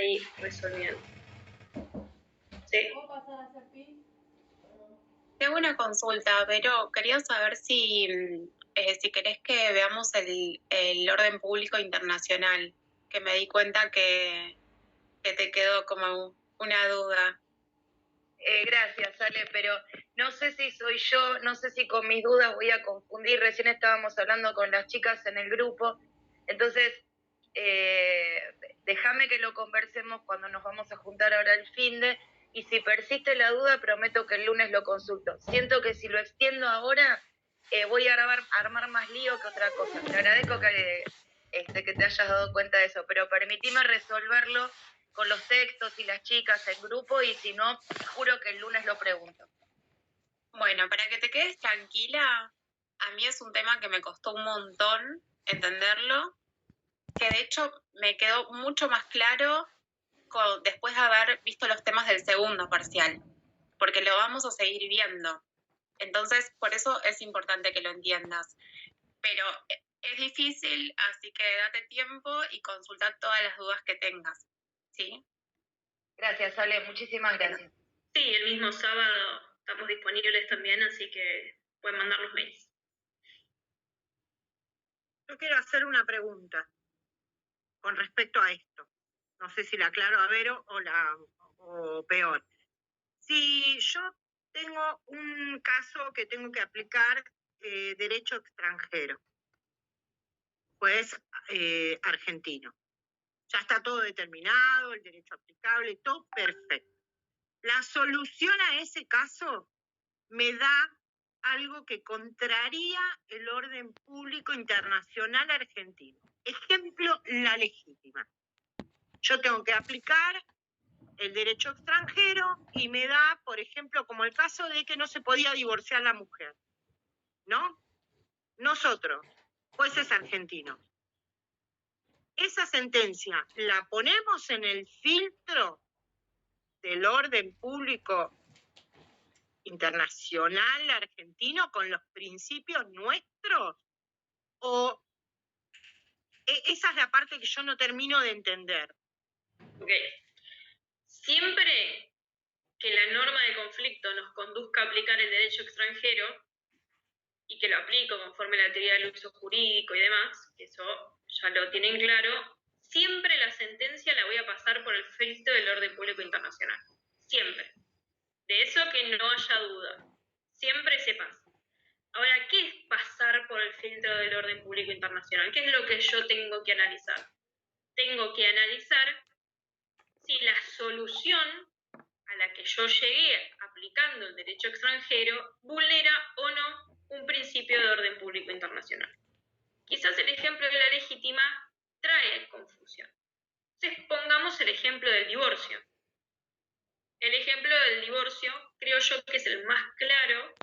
ahí resolviendo. ¿Sí? Tengo una consulta, pero quería saber si querés que veamos el orden público internacional, que me di cuenta que te quedó como una duda. Gracias, Ale, pero no sé si soy yo, no sé si con mis dudas voy a confundir. Recién estábamos hablando con las chicas en el grupo, entonces déjame que lo conversemos cuando nos vamos a juntar ahora el finde, y si persiste la duda, prometo que el lunes lo consulto. Siento que si lo extiendo ahora, voy a armar más lío que otra cosa. Te agradezco que te hayas dado cuenta de eso, pero permitime resolverlo con los textos y las chicas en grupo, y si no, juro que el lunes lo pregunto. Bueno, para que te quedes tranquila, a mí es un tema que me costó un montón entenderlo, que de hecho me quedó mucho más claro después de haber visto los temas del segundo parcial, porque lo vamos a seguir viendo. Entonces, por eso es importante que lo entiendas. Pero es difícil, así que date tiempo y consulta todas las dudas que tengas, ¿sí? Gracias, Ale, muchísimas gracias. Sí, el mismo sábado estamos disponibles también, así que pueden mandar los mails. Yo quiero hacer una pregunta con respecto a esto. No sé si la aclaro a Vero o peor. Si yo tengo un caso que tengo que aplicar derecho extranjero, pues argentino. Ya está todo determinado, el derecho aplicable, todo perfecto. La solución a ese caso me da algo que contraría el orden público internacional argentino. Ejemplo, la legítima. Yo tengo que aplicar el derecho extranjero y me da, por ejemplo, como el caso de que no se podía divorciar la mujer, ¿no? Nosotros, jueces argentinos, esa sentencia la ponemos en el filtro del orden público internacional argentino con los principios nuestros, o esa es la parte que yo no termino de entender. Ok. Siempre que la norma de conflicto nos conduzca a aplicar el derecho extranjero y que lo aplico conforme a la teoría del uso jurídico y demás, que eso ya lo tienen claro, siempre la sentencia la voy a pasar por el filtro del orden público internacional. Siempre. De eso que no haya duda. Siempre se pasa. Ahora, ¿qué es pasar por el filtro del orden público internacional? ¿Qué es lo que yo tengo que analizar? Tengo que analizar si la solución a la que yo llegué aplicando el derecho extranjero vulnera o no un principio de orden público internacional. Quizás el ejemplo de la legítima trae confusión. Entonces, pongamos el ejemplo del divorcio. El ejemplo del divorcio creo yo que es el más claro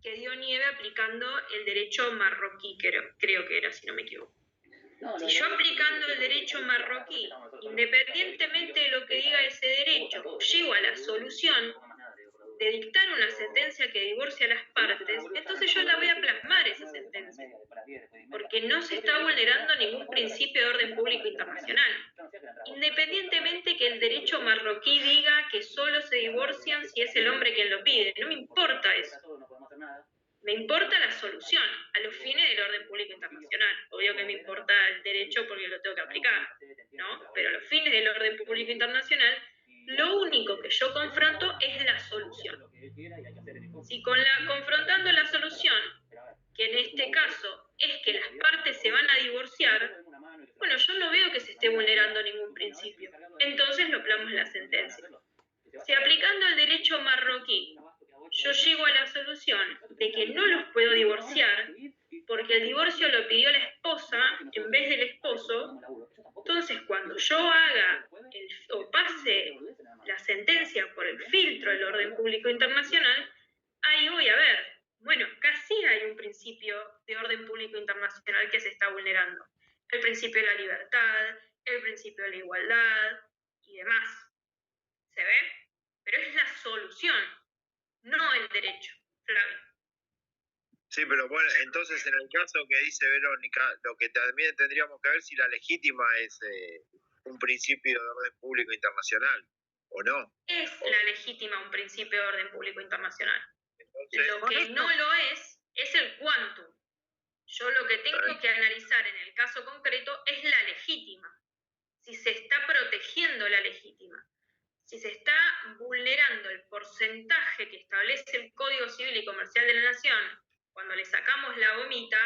que dio nieve aplicando el derecho marroquí, creo que era, si no me equivoco. Si yo aplicando el derecho marroquí, independientemente de lo que diga ese derecho, llego a la solución de dictar una sentencia que divorcia a las partes, entonces yo la voy a plasmar esa sentencia, porque no se está vulnerando ningún principio de orden público internacional. Independientemente que el derecho marroquí diga que solo se divorcian si es el hombre quien lo pide, no me importa eso. Me importa la solución a los fines del orden público internacional. Obvio que me importa el derecho porque lo tengo que aplicar, ¿no? Pero a los fines del orden público internacional, lo único que yo confronto es la solución. Si confrontando la solución, que en este caso es que las partes se van a divorciar, bueno, yo no veo que se esté vulnerando ningún principio. Entonces lo plasmo en la sentencia. Si aplicando el derecho marroquí yo llego a la solución de que no los puedo divorciar porque el divorcio lo pidió la esposa en vez del esposo, entonces cuando yo haga o pase la sentencia por el filtro del orden público internacional, ahí voy a ver, bueno, casi hay un principio de orden público internacional que se está vulnerando. El principio de la libertad, el principio de la igualdad y demás. ¿Se ve? Pero es la solución, no el derecho, Flavio. Sí, pero bueno, entonces en el caso que dice Verónica, lo que también tendríamos que ver si la legítima es un principio de orden público internacional, ¿o no? Es la legítima un principio de orden público internacional. Entonces, Lo que no lo es el quantum. Yo lo que tengo que analizar en el caso concreto es la legítima. Si se está protegiendo la legítima. Si se está vulnerando el porcentaje que establece el Código Civil y Comercial de la Nación, cuando le sacamos la gomita,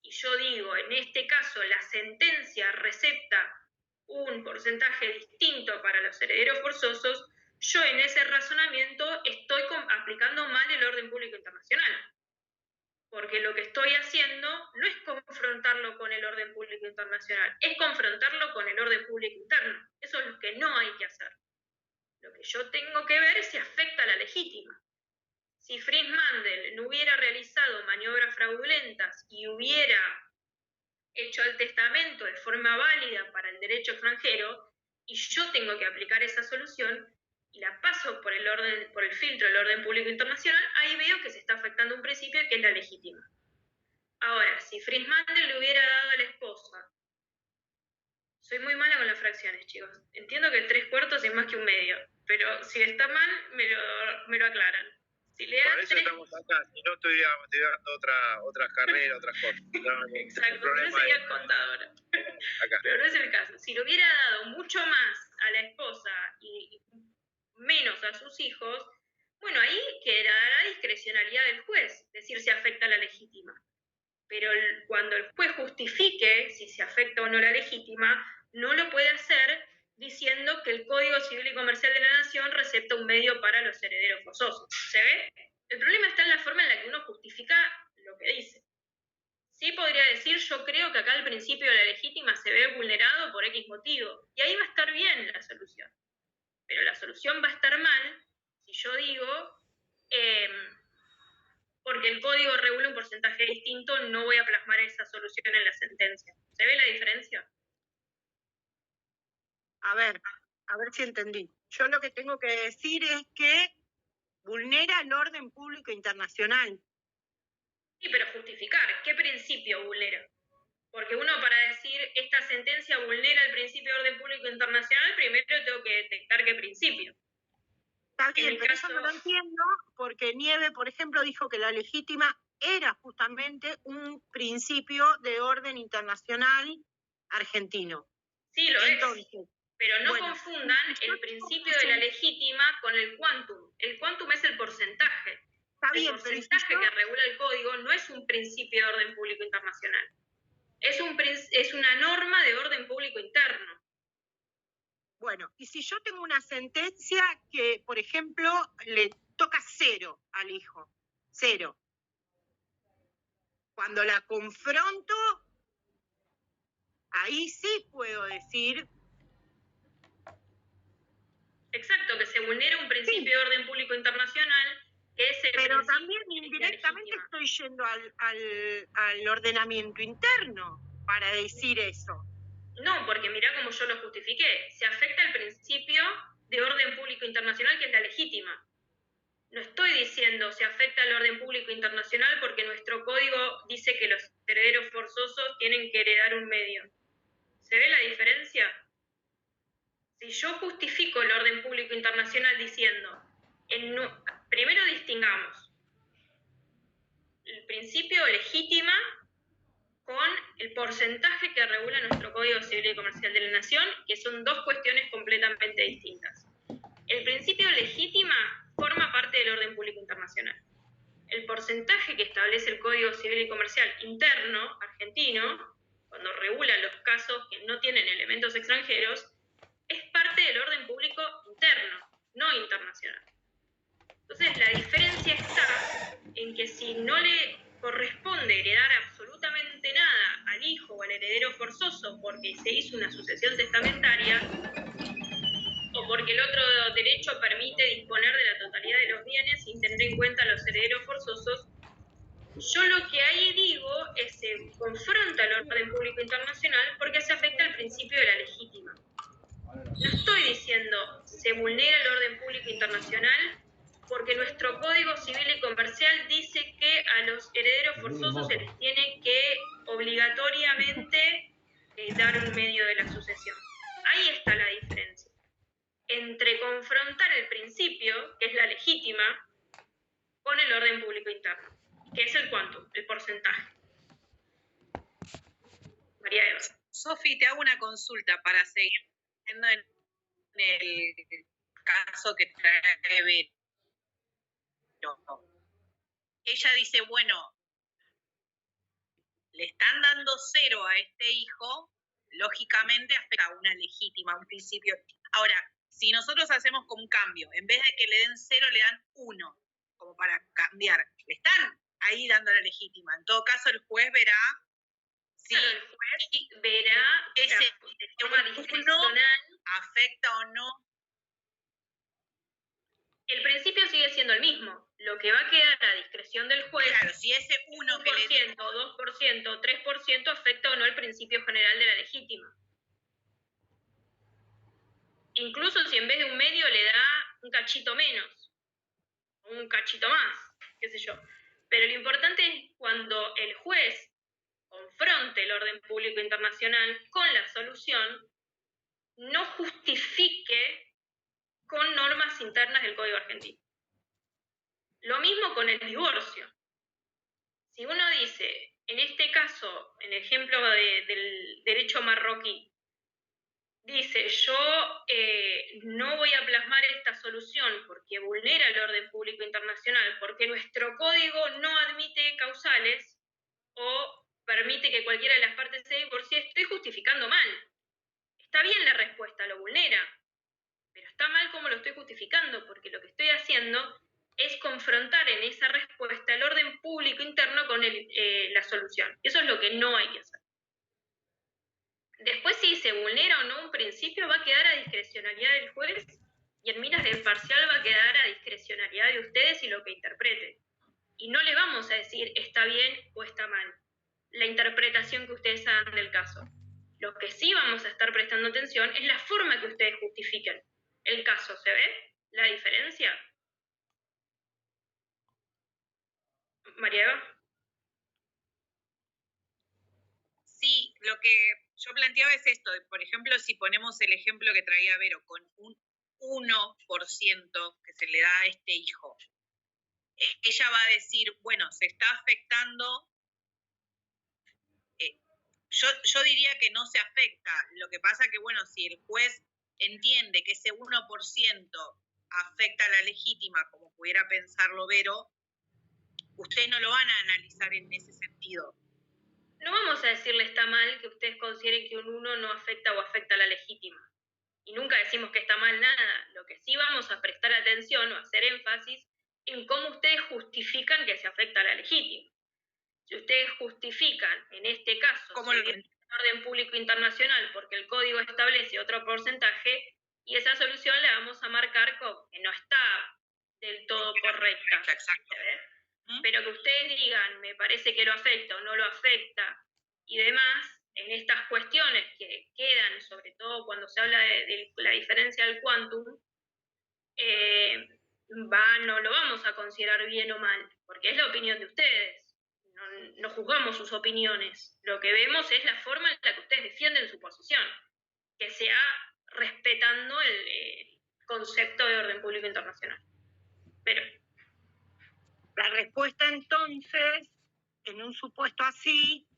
y yo digo, en este caso, la sentencia recepta un porcentaje distinto para los herederos forzosos, yo en ese razonamiento estoy aplicando mal el orden público internacional. Porque lo que estoy haciendo no es confrontarlo con el orden público internacional, es confrontarlo con el orden público interno. Eso es lo que no hay que hacer. Lo que yo tengo que ver es si afecta a la legítima. Si Fritz Mandel no hubiera realizado maniobras fraudulentas y hubiera hecho el testamento de forma válida para el derecho extranjero, y yo tengo que aplicar esa solución, y la paso por el filtro del orden público internacional, ahí veo que se está afectando un principio que es la legítima. Ahora, si Fritz Mandel le hubiera dado a la esposa, soy muy mala con las fracciones, chicos, entiendo que 3/4 es más que 1/2, pero si está mal, me lo aclaran. Si le por eso estamos acá, si no estuviéramos estudiando otras carreras, otras cosas. Exacto, no sería contadora. Acá. Pero no es el caso. Si le hubiera dado mucho más a la esposa y menos a sus hijos, bueno, ahí quedará discrecionalidad del juez, decir si afecta a la legítima. Pero cuando el juez justifique si se afecta o no la legítima, no lo puede hacer diciendo que el Código Civil y Comercial de la Nación recepta un medio para los herederos forzosos. ¿Se ve? El problema está en la forma en la que uno justifica lo que dice. Sí podría decir, yo creo que acá el principio de la legítima se ve vulnerado por X motivo, y ahí va a estar bien la solución. Pero la solución va a estar mal si yo digo, porque el código regula un porcentaje distinto, no voy a plasmar esa solución en la sentencia. ¿Se ve la diferencia? A ver si entendí. Yo lo que tengo que decir es que vulnera el orden público internacional. Sí, pero justificar, ¿qué principio vulnera? Porque uno para decir esta sentencia vulnera el principio de orden público internacional, primero tengo que detectar qué principio. Está bien, pero eso no lo entiendo porque Nieve, por ejemplo, dijo que la legítima era justamente un principio de orden internacional argentino. Sí, lo es. Pero no confundan el principio de la legítima con el quantum. El quantum es el porcentaje. El porcentaje que regula el código no es un principio de orden público internacional. Es una norma de orden público interno. Bueno, y si yo tengo una sentencia que, por ejemplo, le toca 0 al hijo, 0. Cuando la confronto, ahí sí puedo decir... Exacto, que se vulnera un principio de orden público internacional, que es el pero también indirectamente estoy yendo al ordenamiento interno para decir eso. No, porque mirá cómo yo lo justifiqué. Se afecta el principio de orden público internacional, que es la legítima. No estoy diciendo se afecta al orden público internacional porque nuestro código dice que los herederos forzosos tienen que heredar un medio. ¿Se ve la diferencia? Si yo justifico el orden público internacional diciendo, primero distingamos el principio legítima con el porcentaje que regula nuestro Código Civil y Comercial de la Nación, que son dos cuestiones completamente distintas. El principio legítima forma parte del orden público internacional. El porcentaje que establece el Código Civil y Comercial interno, argentino, cuando regula los casos que no tienen elementos extranjeros, es parte del orden público interno, no internacional. Entonces, la diferencia está en que si no le corresponde heredar absolutamente nada al hijo o al heredero forzoso porque se hizo una sucesión testamentaria, o porque el otro derecho permite disponer de la totalidad de los bienes sin tener en cuenta los herederos forzosos, yo lo que ahí digo es se confronta el orden público internacional porque se afecta el principio de la legítima. No estoy diciendo se vulnera el orden público internacional porque nuestro Código Civil y Comercial dice que a los herederos forzosos se les tiene que obligatoriamente dar un medio de la sucesión. ahí está la diferencia entre confrontar el principio, que es la legítima, con el orden público interno, que es el quantum, el porcentaje. María Eva. Sofi, te hago una consulta para seguir en el caso que trae Vero. Ella dice, bueno, le están dando 0 a este hijo, lógicamente afecta a una legítima, a un principio. Ahora, si nosotros hacemos como un cambio, en vez de que le den 0, le dan 1, como para cambiar, le están ahí dando la legítima. En todo caso, el juez verá si Claro, el juez verá ese de forma discrecional. afecta o no. El principio sigue siendo el mismo. Lo que va a quedar a discreción del juez, Claro, si ese 1 que le 1%, 2%, 3% afecta o no el principio general de la legítima. Incluso si en vez de un medio le da un cachito menos, o un cachito más, qué sé yo. Pero lo importante es cuando el juez confronte el orden público internacional con la solución, no justifique con normas internas del Código Argentino. Lo mismo con el divorcio. Si uno dice, en este caso, en el ejemplo del derecho marroquí, dice, yo no voy a plasmar esta solución porque vulnera el orden público internacional, porque nuestro código no admite causales o permite que cualquiera de las partes se divorcie, estoy justificando mal. Está bien la respuesta, lo vulnera, pero está mal como lo estoy justificando, porque lo que estoy haciendo es confrontar en esa respuesta el orden público interno con la solución. Eso es lo que no hay que hacer. Después, si se vulnera o no un principio, va a quedar a discrecionalidad del juez y en miras de imparcial va a quedar a discrecionalidad de ustedes y lo que interpreten. Y no le vamos a decir está bien o está mal la interpretación que ustedes hagan del caso. Lo que sí vamos a estar prestando atención es la forma que ustedes justifiquen el caso. ¿Se ve la diferencia? María Eva. Sí, lo que yo planteaba es esto. Por ejemplo, si ponemos el ejemplo que traía Vero, con un 1% que se le da a este hijo, ella va a decir, bueno, se está afectando. Yo diría que no se afecta. Lo que pasa que, bueno, si el juez entiende que ese 1% afecta a la legítima, como pudiera pensarlo Vero, ustedes no lo van a analizar en ese sentido. No vamos a decirle está mal que ustedes consideren que un 1 no afecta o afecta a la legítima. Y nunca decimos que está mal nada. Lo que sí vamos a prestar atención o hacer énfasis en cómo ustedes justifican que se afecta a la legítima. Si ustedes justifican, en este caso, ¿Cómo seguir el orden público internacional porque el código establece otro porcentaje, y esa solución la vamos a marcar como que no está del todo correcta. Exacto. Pero que ustedes digan, me parece que lo afecta o no lo afecta, y demás, en estas cuestiones que quedan, sobre todo cuando se habla de la diferencia del quantum, no lo vamos a considerar bien o mal, porque es la opinión de ustedes. No juzgamos sus opiniones. Lo que vemos es la forma en la que ustedes defienden su posición, que sea respetando el concepto de orden público internacional. Pero la respuesta entonces, en un supuesto así,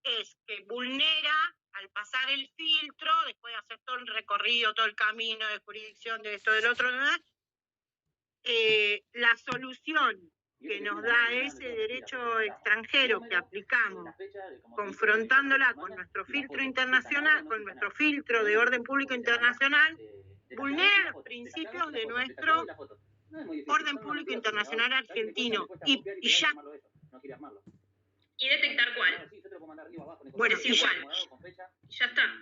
es que vulnera al pasar el filtro, después de hacer todo el recorrido, todo el camino de jurisdicción, de esto, del otro, demás, la solución que nos da ese derecho extranjero que aplicamos, confrontándola con nuestro filtro internacional, con nuestro filtro de orden público internacional, vulnera los principios de nuestro orden público internacional argentino. Y ya. ¿Y detectar cuál? Bueno, es igual. Ya está.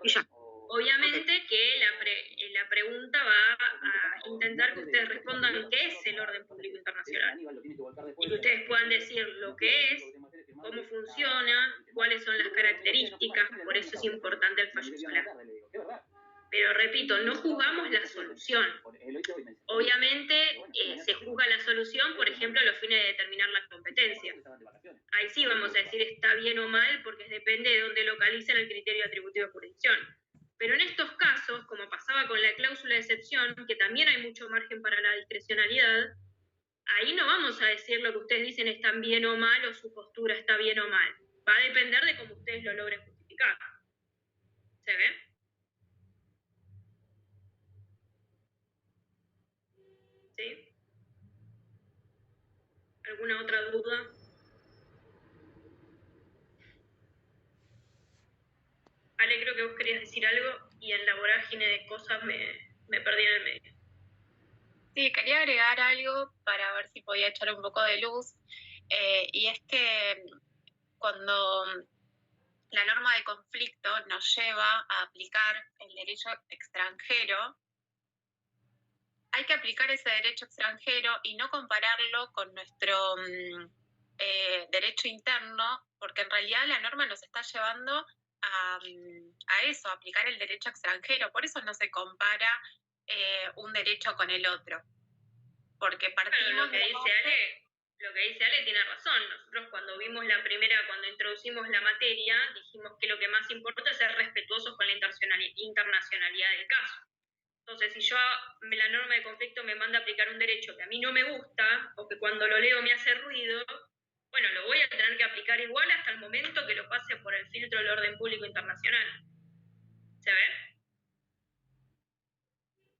Y ya. Obviamente que la pregunta va a intentar que ustedes respondan qué es el orden público internacional. Y que ustedes puedan decir lo que es, cómo funciona, cuáles son las características, por eso es importante el fallo solar. Pero repito, no juzgamos la solución. Obviamente se juzga la solución, por ejemplo, a los fines de determinar la competencia. Ahí sí vamos a decir está bien o mal, porque depende de dónde localicen el criterio atributivo de jurisdicción. Pero en estos casos, otra excepción, que también hay mucho margen para la discrecionalidad, ahí no vamos a decir lo que ustedes dicen están bien o mal, o su postura está bien o mal. Va a depender de cómo ustedes lo logren justificar. ¿Se ve? ¿Sí? ¿Alguna otra duda? Ale, creo que vos querías decir algo y en la vorágine de cosas me perdí en el medio. Sí, quería agregar algo para ver si podía echar un poco de luz. Y es que cuando la norma de conflicto nos lleva a aplicar el derecho extranjero, hay que aplicar ese derecho extranjero y no compararlo con nuestro derecho interno, porque en realidad la norma nos está llevando a eso, a aplicar el derecho extranjero. Por eso no se compara un derecho con el otro. Porque partimos Pero lo que dice Ale tiene razón. Nosotros cuando introducimos la materia, dijimos que lo que más importa es ser respetuosos con la internacionalidad del caso. Entonces, si la norma de conflicto me manda a aplicar un derecho que a mí no me gusta, o que cuando lo leo me hace ruido, bueno, lo voy a tener que aplicar igual hasta el momento que lo pase por el filtro del orden público internacional. ¿Se ve?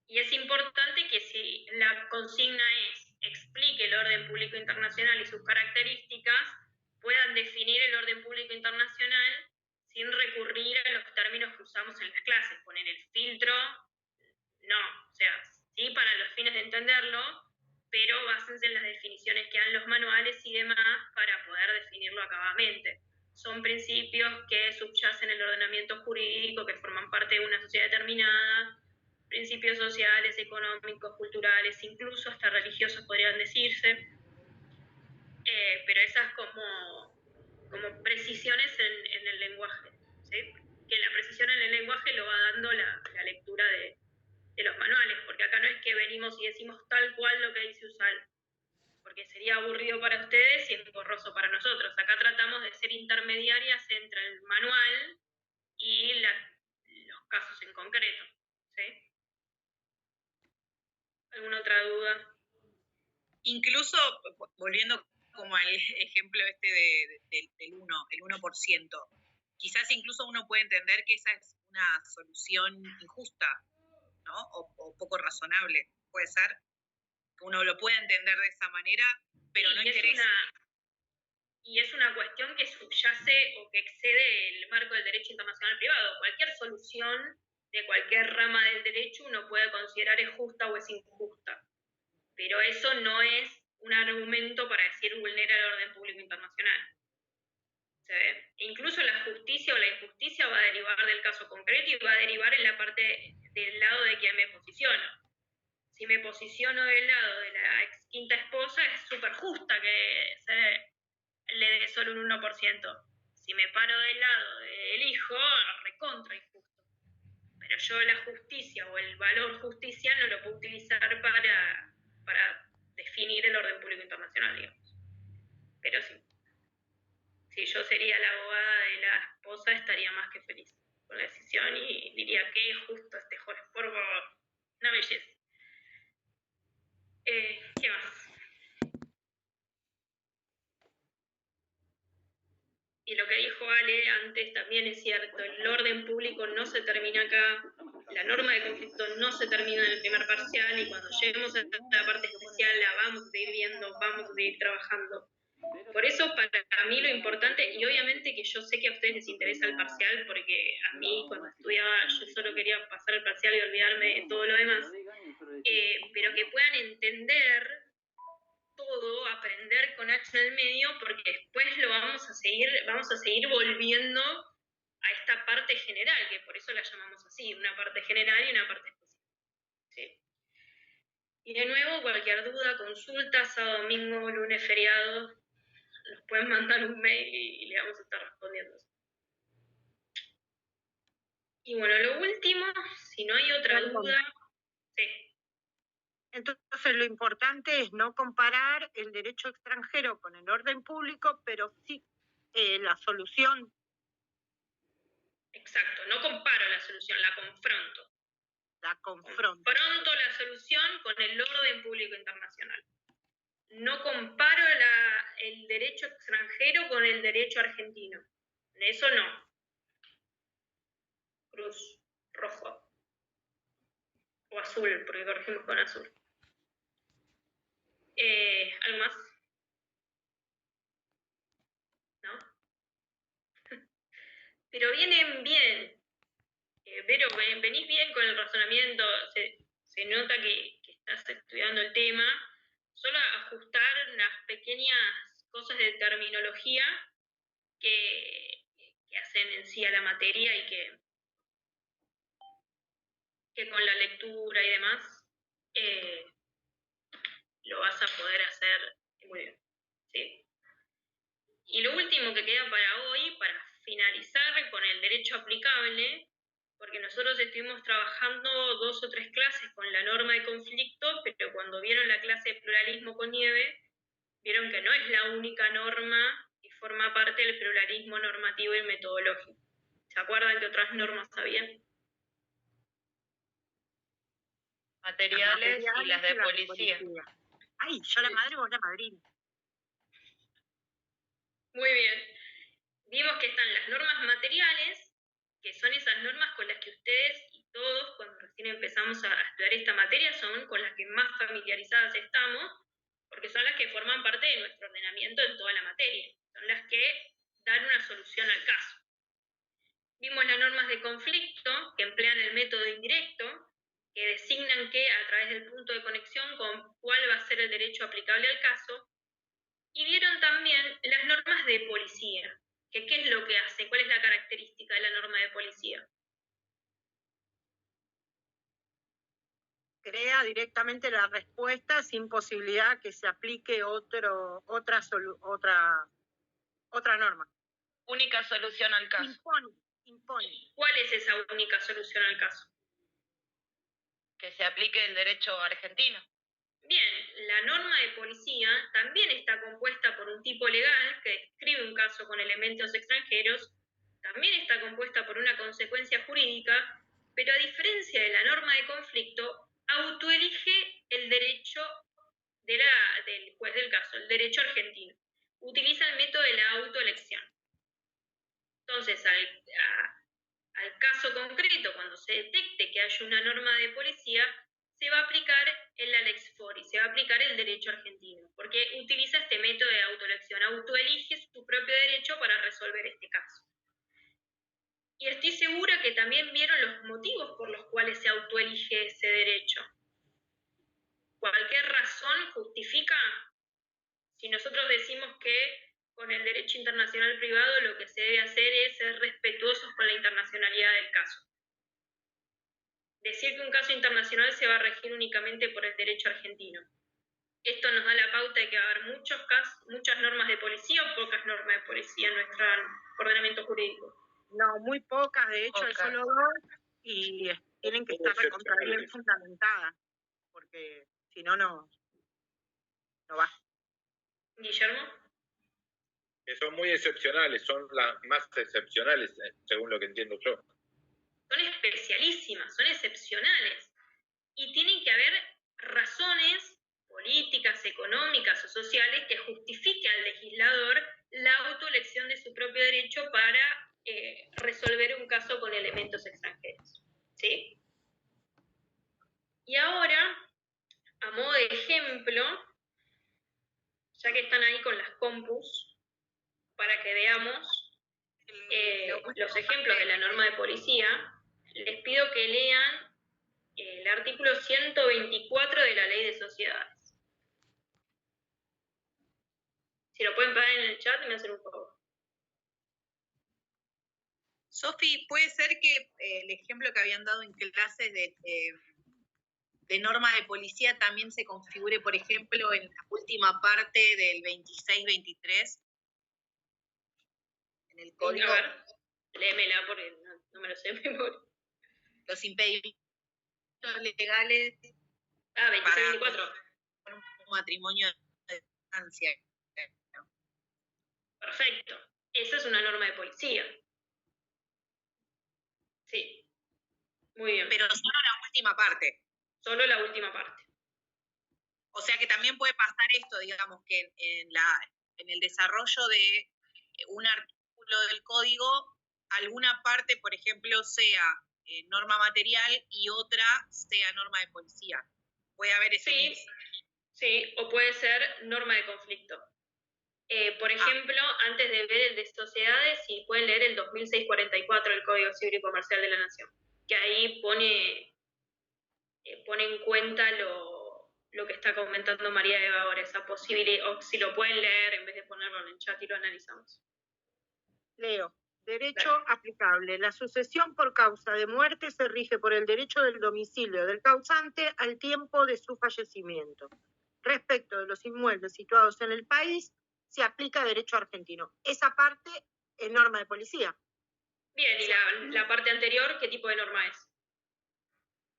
Y es importante que si la consigna es explique el orden público internacional y sus características, puedan definir el orden público internacional sin recurrir a los términos que usamos en las clases. Poner el filtro, no. O sea, sí para los fines de entenderlo, pero básense en las definiciones que dan los manuales y demás para poder definirlo acabadamente. Son principios que subyacen el ordenamiento jurídico, que forman parte de una sociedad determinada, principios sociales, económicos, culturales, incluso hasta religiosos podrían decirse, pero esas como precisiones en el lenguaje, ¿sí? Que la precisión en el lenguaje lo va dando la lectura de los manuales, porque acá no es que venimos y decimos tal cual lo que dice USAL, porque sería aburrido para ustedes y engorroso para nosotros. Acá tratamos de ser intermediarias entre el manual y los casos en concreto, ¿sí? ¿Alguna otra duda? Incluso, volviendo como al ejemplo del 1%, quizás incluso uno puede entender que esa es una solución injusta, ¿no? O poco razonable, puede ser, que uno lo pueda entender de esa manera, pero no interesa. Y es una cuestión que subyace o que excede el marco del derecho internacional privado. Cualquier solución de cualquier rama del derecho uno puede considerar es justa o es injusta. Pero eso no es un argumento para decir vulnera el orden público internacional. ¿Se ve? Incluso la justicia o la injusticia va a derivar del caso concreto y va a derivar en la parte del lado de quien me posiciono. Si me posiciono del lado de la ex quinta esposa, es súper justa que le dé solo un 1%. Si me paro del lado del hijo, recontra injusto. Pero yo la justicia o el valor justicia no lo puedo utilizar para definir el orden público internacional, digamos. Pero sí. Si yo sería la abogada de la esposa, estaría más que feliz con la decisión y diría que justo este juez, por favor. Una belleza. ¿Qué más? Y lo que dijo Ale antes también es cierto, el orden público no se termina acá, la norma de conflicto no se termina en el primer parcial y cuando lleguemos a la parte especial la vamos a seguir viendo, vamos a seguir trabajando. Por eso para mí lo importante, y obviamente que yo sé que a ustedes les interesa el parcial, porque a mí cuando estudiaba yo solo quería pasar el parcial y olvidarme de todo lo demás, pero que puedan entender todo, aprender con H en el medio, porque después lo vamos a seguir volviendo a esta parte general, que por eso la llamamos así, una parte general y una parte especial. ¿Sí? Y de nuevo, cualquier duda, consulta, sábado, domingo, lunes, feriado, nos pueden mandar un mail y le vamos a estar respondiendo. Y bueno, lo último, si no hay otra duda, sí. Entonces lo importante es no comparar el derecho extranjero con el orden público, pero sí la solución. Exacto, no comparo la solución, la confronto. La confronto. Confronto la solución con el orden público internacional. No comparo el derecho extranjero con el derecho argentino. Eso no. Cruz rojo. O azul, porque corregimos con azul. ¿Algo más? ¿No? Pero vienen bien. Vero, venís bien con el razonamiento. Se nota que estás estudiando el tema. Solo ajustar las pequeñas cosas de terminología que hacen en sí a la materia y que con la lectura y demás lo vas a poder hacer muy bien. ¿Sí? Y lo último que queda para hoy, para finalizar con el derecho aplicable, porque nosotros estuvimos trabajando 2 o 3 clases con la norma de conflicto, pero cuando vieron la clase de pluralismo con Nieve, vieron que no es la única norma que forma parte del pluralismo normativo y metodológico. ¿Se acuerdan que otras normas había? Materiales y las de policía. Ay, yo la madre, vos la madrina. Muy bien. Vimos que están las normas materiales, que son esas normas con las que ustedes y todos, cuando recién empezamos a estudiar esta materia, son con las que más familiarizadas estamos, porque son las que forman parte de nuestro ordenamiento en toda la materia. Son las que dan una solución al caso. Vimos las normas de conflicto, que emplean el método indirecto, que designan que a través del punto de conexión con cuál va a ser el derecho aplicable al caso. Y vieron también las normas de policía, que qué es lo que hace, cuál es la característica de la norma de policía. Crea directamente la respuesta sin posibilidad que se aplique otra norma. Única solución al caso. Impone. ¿Cuál es esa única solución al caso? Que se aplique el derecho argentino. Bien, la norma de policía también está compuesta por un tipo legal que describe un caso con elementos extranjeros, también está compuesta por una consecuencia jurídica, pero a diferencia de la norma de conflicto, autoelige el derecho del juez del caso, el derecho argentino. Utiliza el método de la autoelección. Entonces, al caso concreto, cuando se detecte que haya una norma de policía, se va a aplicar la lex fori, se va a aplicar el derecho argentino, porque utiliza este método de autoelección, autoelige su propio derecho para resolver este caso. Y estoy segura que también vieron los motivos por los cuales se autoelige ese derecho. ¿Cualquier razón justifica? Si nosotros decimos que con el derecho internacional privado lo que se debe hacer es ser respetuosos con la internacionalidad del caso. Decir que un caso internacional se va a regir únicamente por el derecho argentino. Esto nos da la pauta de que va a haber muchas normas de policía o pocas normas de policía en nuestro ordenamiento jurídico. No, muy pocas, de hecho, hay solo 2 y tienen que estar recontra bien fundamentadas, porque si no, no va. Guillermo. Que son muy excepcionales, son las más excepcionales, según lo que entiendo yo. Son especialísimas, son excepcionales. Y tienen que haber razones políticas, económicas o sociales que justifiquen al legislador la autoelección de su propio derecho para resolver un caso con elementos extranjeros. ¿Sí? Y ahora, a modo de ejemplo, ya que están ahí con las compus, para que veamos los ejemplos de la norma de policía, les pido que lean el artículo 124 de la Ley de Sociedades. Si lo pueden poner en el chat, me hacen un favor. Sofi, ¿puede ser que el ejemplo que habían dado en clases de norma de policía también se configure, por ejemplo, en la última parte del 26-23? En el código. A ver, léemela porque no me lo sé de memoria. Los impedimentos legales. 26-24. Para un matrimonio de distancia. Perfecto. Esa es una norma de policía. Sí. Muy bien. pero solo la última parte. Solo la última parte. O sea que también puede pasar esto, digamos, que en el desarrollo de un artículo del código, alguna parte, por ejemplo, sea norma material y otra sea norma de policía. Puede haber ese mix. Sí, o puede ser norma de conflicto. Por ejemplo, antes de ver el de sociedades, sí pueden leer el 2644 del Código Civil y Comercial de la Nación, que ahí pone en cuenta lo que está comentando María Eva ahora, esa posibilidad, o si lo pueden leer en vez de ponerlo en el chat y lo analizamos. Leo. Derecho aplicable. La sucesión por causa de muerte se rige por el derecho del domicilio del causante al tiempo de su fallecimiento. Respecto de los inmuebles situados en el país, se aplica derecho argentino. Esa parte es norma de policía. Bien, ¿y la parte anterior qué tipo de norma es?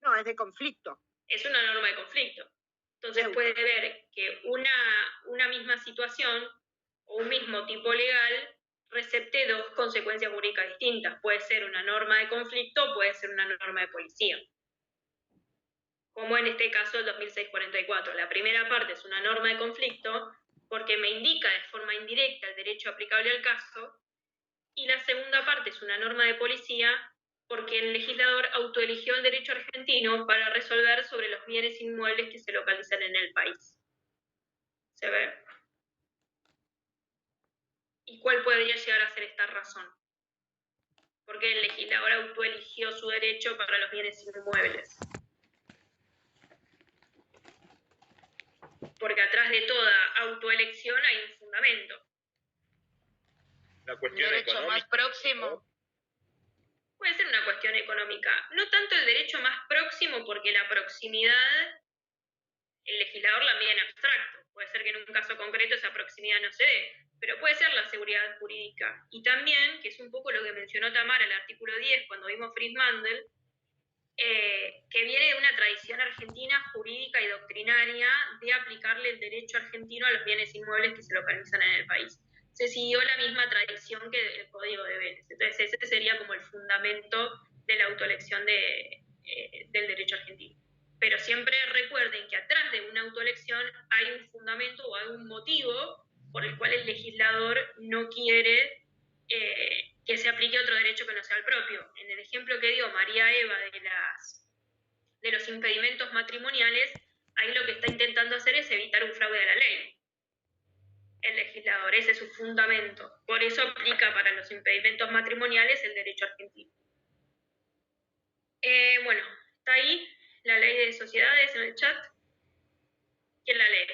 No, es de conflicto. Es una norma de conflicto. Entonces puede ver que una misma situación o un mismo tipo legal recepte dos consecuencias jurídicas distintas. Puede ser una norma de conflicto, puede ser una norma de policía. Como en este caso el 2644. La primera parte es una norma de conflicto porque me indica de forma indirecta el derecho aplicable al caso, y la segunda parte es una norma de policía porque el legislador autoeligió el derecho argentino para resolver sobre los bienes inmuebles que se localizan en el país. ¿Se ve? ¿Y cuál podría llegar a ser esta razón? Porque el legislador autoeligió su derecho para los bienes inmuebles. Porque atrás de toda autoelección hay un fundamento. La cuestión Derecho económica. más próximo. Puede ser una cuestión económica. No tanto el derecho más próximo, porque la proximidad, el legislador la mide en abstracto. Puede ser que en un caso concreto esa proximidad no se dé, pero puede ser la seguridad jurídica. Y también, que es un poco lo que mencionó Tamara, el artículo 10, cuando vimos Fries-Mandel, que viene de una tradición argentina jurídica y doctrinaria de aplicarle el derecho argentino a los bienes inmuebles que se localizan en el país. Se siguió la misma tradición que el Código de Vélez. Entonces ese sería como el fundamento de la autoelección del derecho argentino. Pero siempre recuerden que atrás de una autoelección hay un fundamento o hay un motivo por el cual el legislador no quiere que se aplique otro derecho que no sea el propio. En el ejemplo que dio María Eva de los impedimentos matrimoniales, ahí lo que está intentando hacer es evitar un fraude a la ley. El legislador, ese es su fundamento. Por eso aplica para los impedimentos matrimoniales el derecho argentino. Bueno, está ahí la ley de sociedades en el chat. ¿Quién la lee?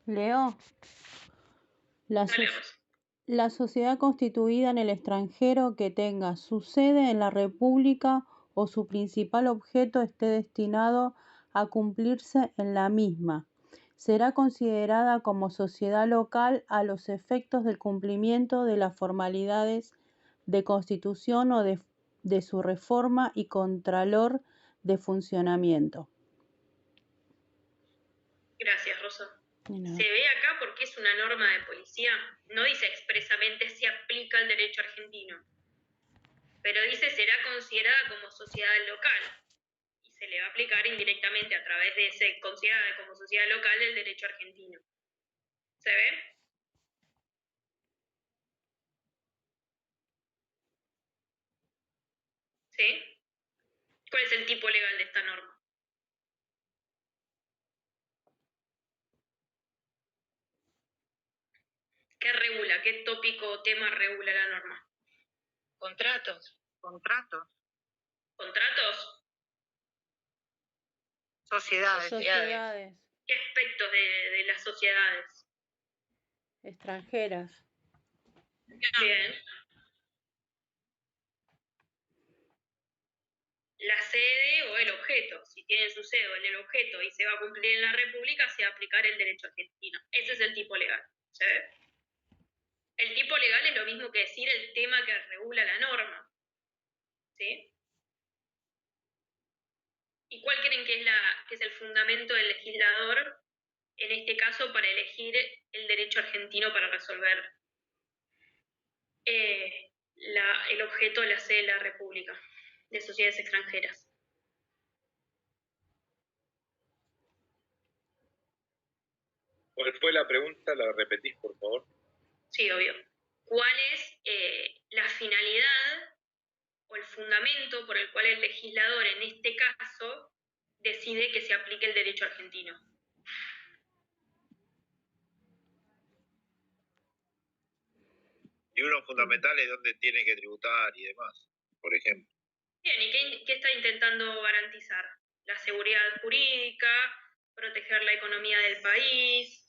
Leo, la, Dale, so- Rosa. la sociedad constituida en el extranjero que tenga su sede en la República o su principal objeto esté destinado a cumplirse en la misma, será considerada como sociedad local a los efectos del cumplimiento de las formalidades de constitución o de su reforma y contralor de funcionamiento. Gracias, Rosa. De nada. Se ve acá porque es una norma de policía. No dice expresamente si aplica el derecho argentino, pero dice será considerada como sociedad local y se le va a aplicar indirectamente a través de ese considerada como sociedad local el derecho argentino. ¿Se ve? ¿Sí? ¿Cuál es el tipo legal de esta norma? ¿Qué regula? ¿Qué tópico o tema regula la norma? Contratos. Contratos. ¿Contratos? Sociedades. Sociedades ¿Qué aspectos de las sociedades? extranjeras. Bien. La sede o el objeto. Si tienen su sede en el objeto y se va a cumplir en la República, se va a aplicar el derecho argentino. Ese es el tipo legal. ¿Se ve? El tipo legal es lo mismo que decir el tema que regula la norma. ¿Sí? ¿Y cuál creen que es el fundamento del legislador en este caso para elegir el derecho argentino para resolver el objeto de la sede de la República, de sociedades extranjeras. ¿Cuál fue la pregunta? ¿La repetís, por favor? Sí, obvio. ¿Cuál es la finalidad o el fundamento por el cual el legislador en este caso decide que se aplique el derecho argentino? Y uno fundamental es dónde tiene que tributar y demás, por ejemplo. Bien, ¿y qué está intentando garantizar? La seguridad jurídica, proteger la economía del país,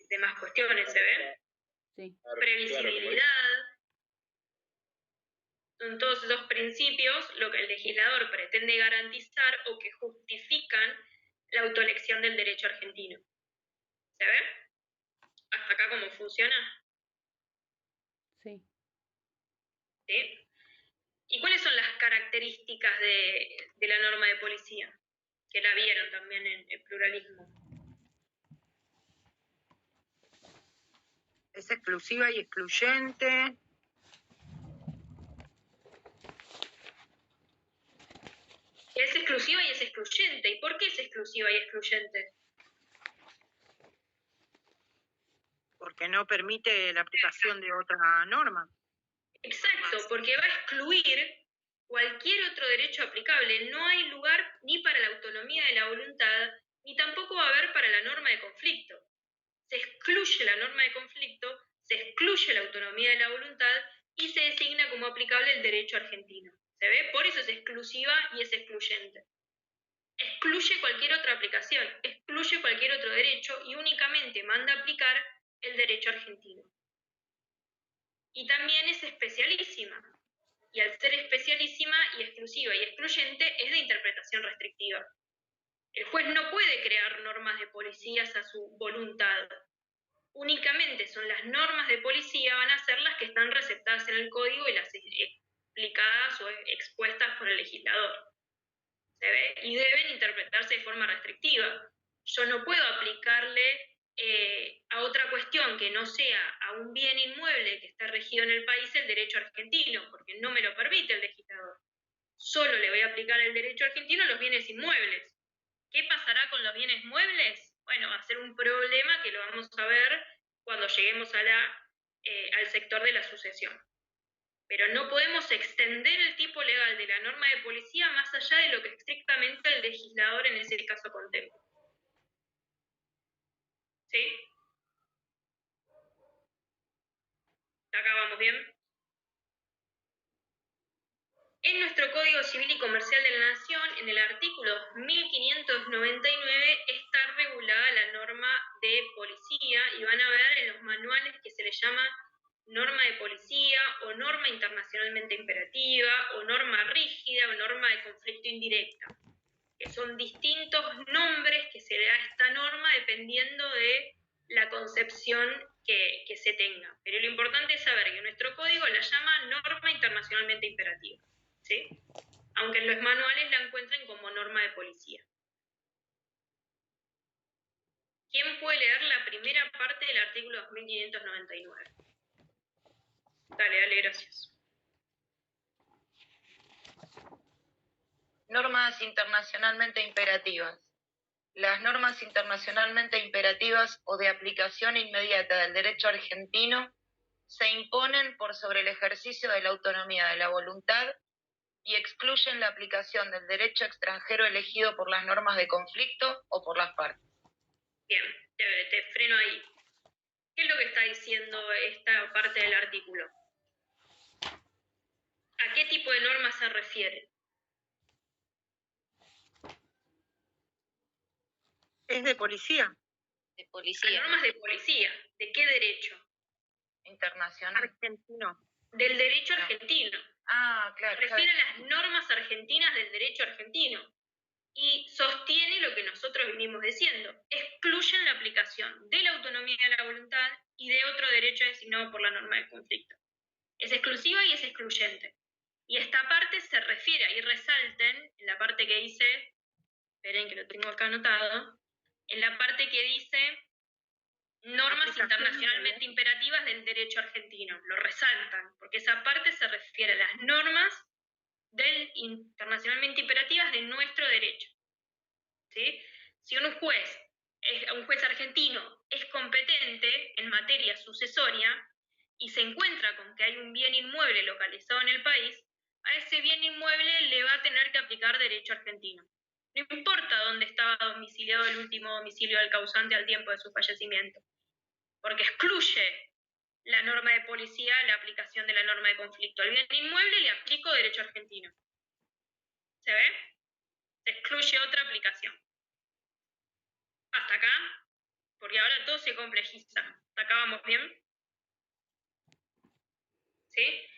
demás cuestiones, ¿se ve? Sí. Previsibilidad. Son todos esos principios lo que el legislador pretende garantizar o que justifican la autoelección del derecho argentino. ¿Se ve? ¿Hasta acá cómo funciona? Sí. ¿Sí? ¿Y cuáles son las características de la norma de policía? Que la vieron también en el pluralismo. Es exclusiva y excluyente. Es exclusiva y es excluyente. ¿Y por qué es exclusiva y excluyente? Porque no permite la aplicación de otra norma. Exacto, porque va a excluir cualquier otro derecho aplicable. No hay lugar ni para la autonomía de la voluntad, ni tampoco va a haber para la norma de conflicto. Se excluye la norma de conflicto, se excluye la autonomía de la voluntad y se designa como aplicable el derecho argentino. ¿Se ve? Por eso es exclusiva y es excluyente. Excluye cualquier otra aplicación, excluye cualquier otro derecho y únicamente manda a aplicar el derecho argentino. Y también es especialísima. Y al ser especialísima y exclusiva y excluyente, es de interpretación restrictiva. El juez no puede crear normas de policías a su voluntad. Únicamente son las normas de policía, van a ser las que están receptadas en el código y las explicadas o expuestas por el legislador. ¿Se ve? Y deben interpretarse de forma restrictiva. Yo no puedo aplicarle a otra cuestión que no sea a un bien inmueble que esté regido en el país el derecho argentino, porque no me lo permite el legislador. Solo le voy a aplicar el derecho argentino a los bienes inmuebles. ¿Qué pasará con los bienes muebles? Bueno, va a ser un problema que lo vamos a ver cuando lleguemos al sector de la sucesión. Pero no podemos extender el tipo legal de la norma de policía más allá de lo que estrictamente el legislador en ese caso contempla. ¿Sí? ¿Acá vamos bien? En nuestro Código Civil y Comercial de la Nación, en el artículo 1599, está regulada la norma de policía y van a ver en los manuales que se le llama norma de policía o norma internacionalmente imperativa o norma rígida o norma de conflicto indirecta, que son distintos nombres que se le da a esta norma dependiendo de la concepción que se tenga. Pero lo importante es saber que nuestro código la llama norma internacionalmente imperativa, ¿sí? Aunque en los manuales la encuentren como norma de policía. ¿Quién puede leer la primera parte del artículo 2599? Dale, gracias. Normas internacionalmente imperativas. Las normas internacionalmente imperativas o de aplicación inmediata del derecho argentino se imponen por sobre el ejercicio de la autonomía de la voluntad y excluyen la aplicación del derecho extranjero elegido por las normas de conflicto o por las partes. Bien, te freno ahí. ¿Qué es lo que está diciendo esta parte del artículo? ¿A qué tipo de norma se refiere? Es de policía. De A policía normas de policía. ¿De qué derecho? internacional. Argentino. Del derecho argentino. Ah, Se claro. refiere a las normas argentinas del derecho argentino. Y sostiene lo que nosotros venimos diciendo. Excluyen la aplicación de la autonomía de la voluntad y de otro derecho designado por la norma del conflicto. Es exclusiva y es excluyente. Y esta parte se refiere, y resalten, en la parte que dice, esperen que lo tengo acá anotado, en la parte que dice normas Aplicación internacionalmente imperativas del derecho argentino. Lo resaltan, porque esa parte se refiere a las normas internacionalmente imperativas de nuestro derecho. ¿Sí? Si un juez argentino es competente en materia sucesoria y se encuentra con que hay un bien inmueble localizado en el país, a ese bien inmueble le va a tener que aplicar derecho argentino. No importa dónde estaba domiciliado el último domicilio del causante al tiempo de su fallecimiento, porque excluye la norma de policía la aplicación de la norma de conflicto. Al bien inmueble le aplico derecho argentino. ¿Se ve? Se excluye otra aplicación. Hasta acá, porque ahora todo se complejiza. ¿Hasta acá vamos bien? ¿Sí?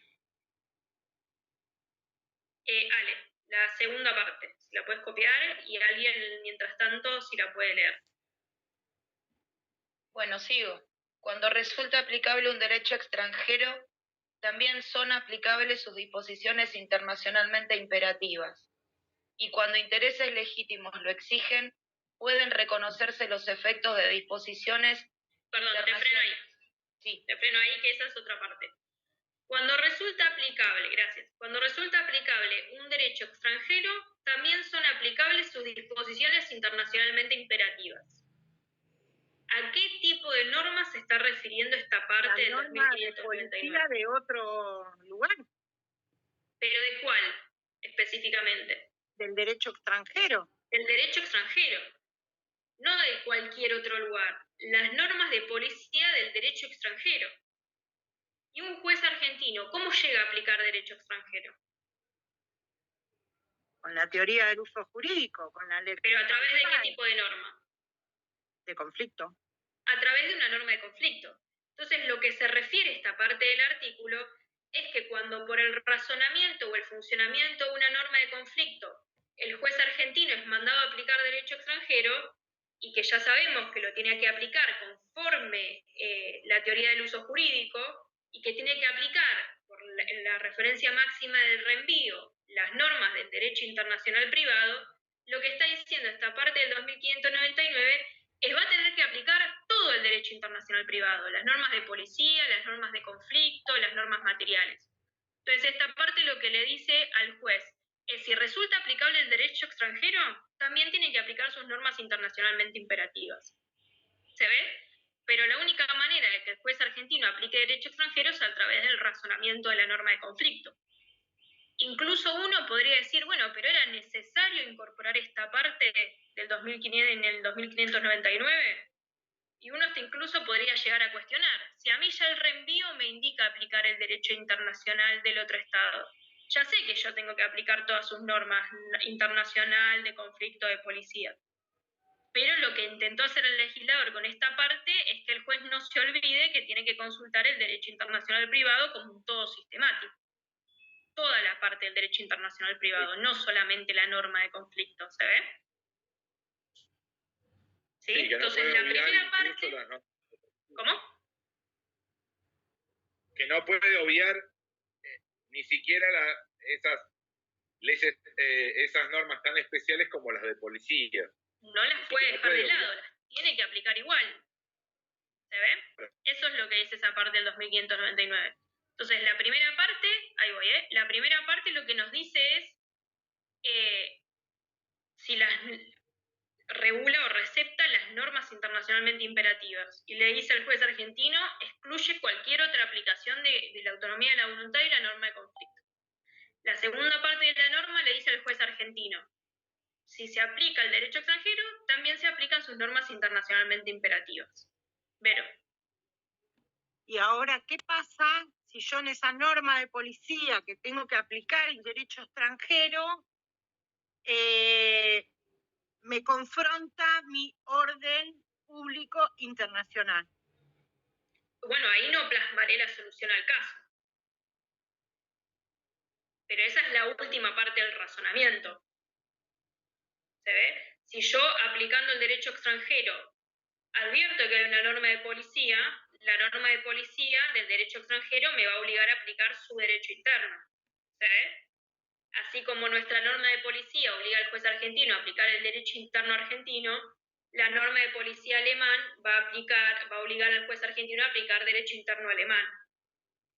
Ale, la segunda parte, si la puedes copiar y alguien, mientras tanto, si la puede leer. Bueno, sigo. Cuando resulta aplicable un derecho extranjero, también son aplicables sus disposiciones internacionalmente imperativas. Y cuando intereses legítimos lo exigen, pueden reconocerse los efectos de disposiciones. Perdón, te freno ahí. Sí. Te freno ahí, que esa es otra parte. Cuando resulta aplicable, gracias, cuando resulta aplicable un derecho extranjero, también son aplicables sus disposiciones internacionalmente imperativas. ¿A qué tipo de normas se está refiriendo esta parte del La norma de 2599? policía de otro lugar, ¿Pero de cuál específicamente? del derecho extranjero. Del derecho extranjero, no de cualquier otro lugar. Las normas de policía del derecho extranjero. ¿Y un juez argentino cómo llega a aplicar derecho extranjero? Con la teoría del uso jurídico, con la lectura. ¿Pero a través de qué tipo de norma? De conflicto. A través de una norma de conflicto. Entonces, lo que se refiere a esta parte del artículo es que cuando por el razonamiento o el funcionamiento de una norma de conflicto el juez argentino es mandado a aplicar derecho extranjero, y que ya sabemos que lo tiene que aplicar conforme la teoría del uso jurídico, y que tiene que aplicar en la referencia máxima del reenvío las normas del derecho internacional privado, lo que está diciendo esta parte del 2599 es va a tener que aplicar todo el derecho internacional privado, las normas de policía, las normas de conflicto, las normas materiales. Entonces, esta parte lo que le dice al juez es si resulta aplicable el derecho extranjero, también tiene que aplicar sus normas internacionalmente imperativas. ¿Se ve? Pero la única manera de que el juez argentino aplique derecho extranjero es a través del razonamiento de la norma de conflicto. Incluso uno podría decir, bueno, pero era necesario incorporar esta parte del 2500 en el 2599. Y uno hasta incluso podría llegar a cuestionar, si a mí ya el reenvío me indica aplicar el derecho internacional del otro Estado, ya sé que yo tengo que aplicar todas sus normas internacional, de conflicto, de policía. Pero lo que intentó hacer el legislador con esta parte es que el juez no se olvide que tiene que consultar el derecho internacional privado como un todo sistemático. Toda la parte del derecho internacional privado, no solamente la norma de conflicto, ¿se ve? ¿Sí? Sí, que no entonces puede la obviar primera parte... incluso las normas. ¿Cómo? Que no puede obviar ni siquiera esas leyes, esas normas tan especiales como las de policía. No las puede dejar de lado, las tiene que aplicar igual. ¿Se ve? Eso es lo que dice esa parte del 2599. Entonces, la primera parte, ahí voy, la primera parte lo que nos dice es si las regula o recepta las normas internacionalmente imperativas. Y le dice al juez argentino, excluye cualquier otra aplicación de la autonomía de la voluntad y la norma de conflicto. La segunda parte de la norma le dice al juez argentino, si se aplica el derecho extranjero, también se aplican sus normas internacionalmente imperativas. Vero. Y ahora, ¿qué pasa si yo en esa norma de policía que tengo que aplicar el derecho extranjero, me confronta mi orden público internacional? Bueno, ahí no plasmaré la solución al caso. Pero esa es la última parte del razonamiento. ¿Se ve? Si yo, aplicando el derecho extranjero, advierto que hay una norma de policía, la norma de policía del derecho extranjero me va a obligar a aplicar su derecho interno. ¿Se ve? Así como nuestra norma de policía obliga al juez argentino a aplicar el derecho interno argentino, la norma de policía alemán va a obligar al juez argentino a aplicar derecho interno alemán.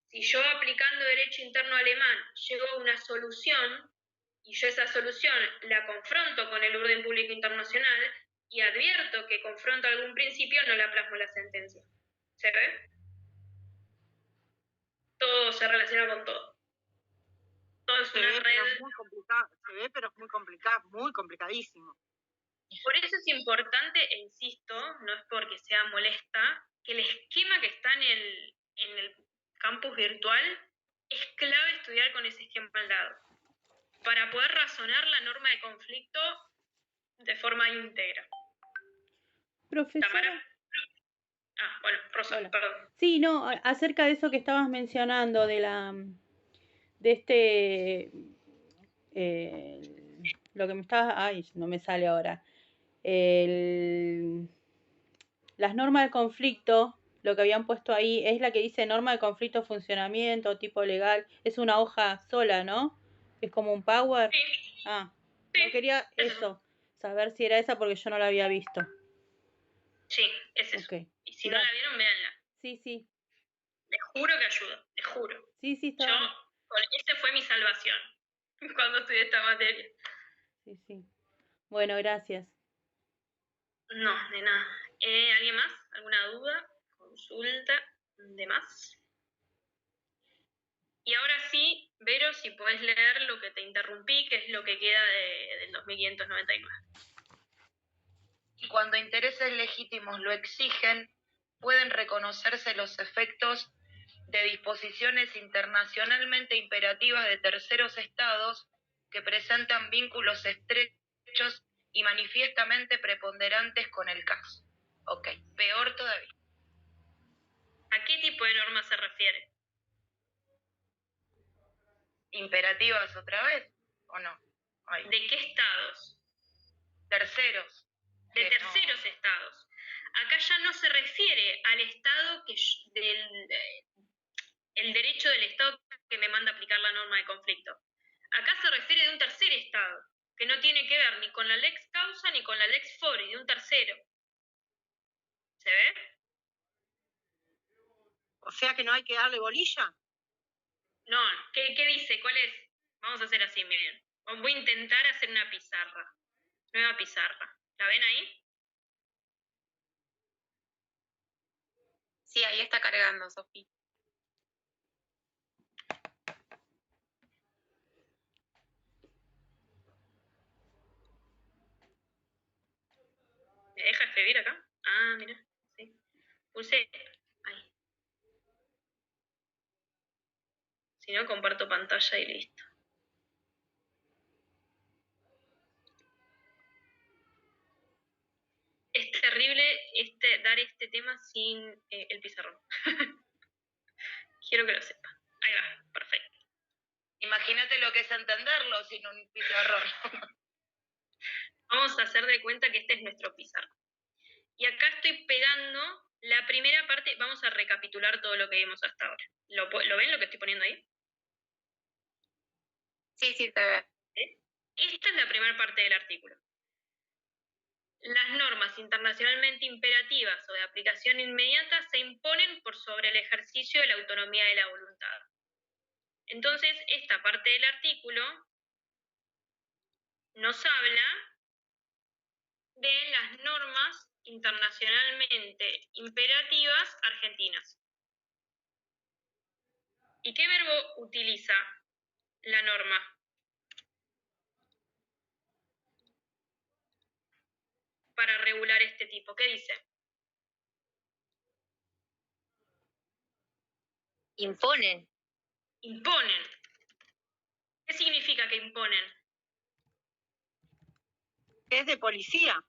Si yo aplicando derecho interno alemán llego a una solución, y yo esa solución la confronto con el orden público internacional y advierto que confronto algún principio, no la plasmo en la sentencia. ¿Se ve? Todo se relaciona con todo. Todo es una red. Pero es muy complicado, se ve, pero es muy complicado, muy complicadísimo. Por eso es importante, e insisto, no es porque sea molesta, que el esquema que está en el campus virtual es clave estudiar con ese esquema al lado, para poder razonar la norma de conflicto de forma íntegra. Profesora. Tamara. Ah, bueno, Rosa, Hola. perdón. Sí, no, acerca de eso que estabas mencionando, de este, lo que me estabas, ay, no me sale ahora, las normas de conflicto, lo que habían puesto ahí, es la que dice norma de conflicto, funcionamiento, tipo legal, es una hoja sola, ¿no? Es como un power. Sí. Ah, Sí, no quería eso, saber si era esa porque yo no la había visto. Sí, es eso. Okay. Y si no la vieron, véanla. Sí, sí. Les juro que ayuda, les juro. Sí, sí, está. Esa fue mi salvación cuando estudié esta materia. Sí, sí. Bueno, gracias. No, de nada. ¿Alguien más? ¿Alguna duda? ¿Consulta? ¿Demás? Y ahora sí, Vero, si podés leer lo que te interrumpí, que es lo que queda del 2599. Y cuando intereses legítimos lo exigen, pueden reconocerse los efectos de disposiciones internacionalmente imperativas de terceros estados que presentan vínculos estrechos y manifiestamente preponderantes con el caso. Ok, peor todavía. ¿A qué tipo de norma se refiere? ¿Imperativas otra vez o no? Ay. ¿De qué estados? Terceros. De terceros estados. Acá ya no se refiere al estado el derecho del estado que me manda a aplicar la norma de conflicto. Acá se refiere de un tercer estado, que no tiene que ver ni con la lex causa ni con la lex fori, de un tercero. ¿Se ve? O sea que no hay que darle bolilla. No, ¿qué dice? ¿Cuál es? Vamos a hacer así, miren. Voy a intentar hacer una pizarra. Nueva pizarra. ¿La ven ahí? Sí, ahí está cargando, Sofía. ¿Me deja escribir acá? Ah, mira, sí. Pulse ahí. Si no, comparto pantalla y listo. Es terrible dar este tema sin el pizarrón. Quiero que lo sepa. Ahí va, perfecto. Imagínate lo que es entenderlo sin un pizarrón. Vamos a hacer de cuenta que este es nuestro pizarrón. Y acá estoy pegando la primera parte. Vamos a recapitular todo lo que vimos hasta ahora. ¿Lo ven lo que estoy poniendo ahí? Sí, sí, te ve. Esta es la primera parte del artículo. Las normas internacionalmente imperativas o de aplicación inmediata se imponen por sobre el ejercicio de la autonomía de la voluntad. Entonces, esta parte del artículo nos habla de las normas internacionalmente imperativas argentinas. ¿Y qué verbo utiliza la norma? Para regular este tipo. ¿Qué dice? Imponen. Imponen. ¿Qué significa que imponen? Es de policía.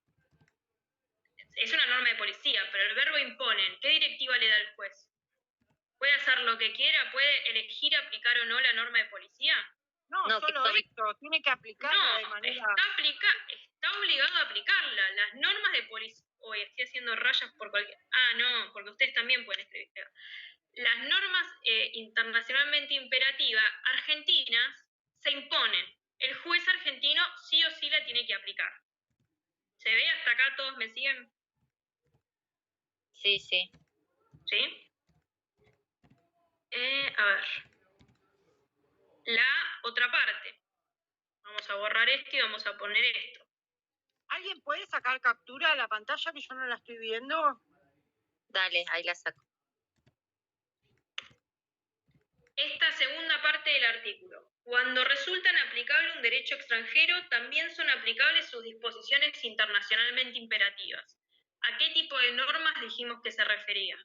Es una norma de policía, pero el verbo imponen, ¿qué directiva le da el juez? ¿Puede hacer lo que quiera? ¿Puede elegir aplicar o no la norma de policía? No, solo esto, tiene que aplicarla de manera... Está obligado a aplicarla. Las normas de policía... Hoy estoy haciendo rayas por cualquier... Ah, no, porque ustedes también pueden escribir. Las normas internacionalmente imperativas argentinas se imponen. El juez argentino sí o sí la tiene que aplicar. ¿Se ve hasta acá? ¿Todos me siguen? Sí, sí. ¿Sí? A ver. La otra parte. Vamos a borrar esto y vamos a poner esto. ¿Alguien puede sacar captura de la pantalla que yo no la estoy viendo? Dale, ahí la saco. Esta segunda parte del artículo. Cuando resultan aplicable un derecho extranjero, también son aplicables sus disposiciones internacionalmente imperativas. ¿A qué tipo de normas dijimos que se refería?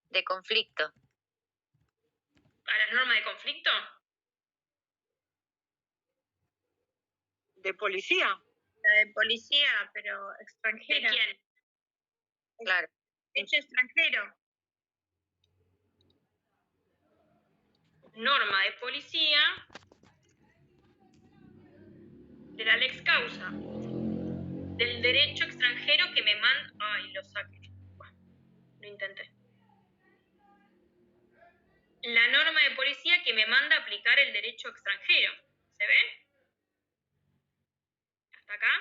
De conflicto. ¿A las normas de conflicto? ¿De policía? La de policía, pero ¿De extranjera. quién? Claro. Derecho extranjero. Norma de policía de la lex causa, del derecho extranjero que me manda... Ay, lo saqué. Bueno, lo intenté. La norma de policía que me manda a aplicar el derecho extranjero. ¿Se ve? ¿Hasta acá?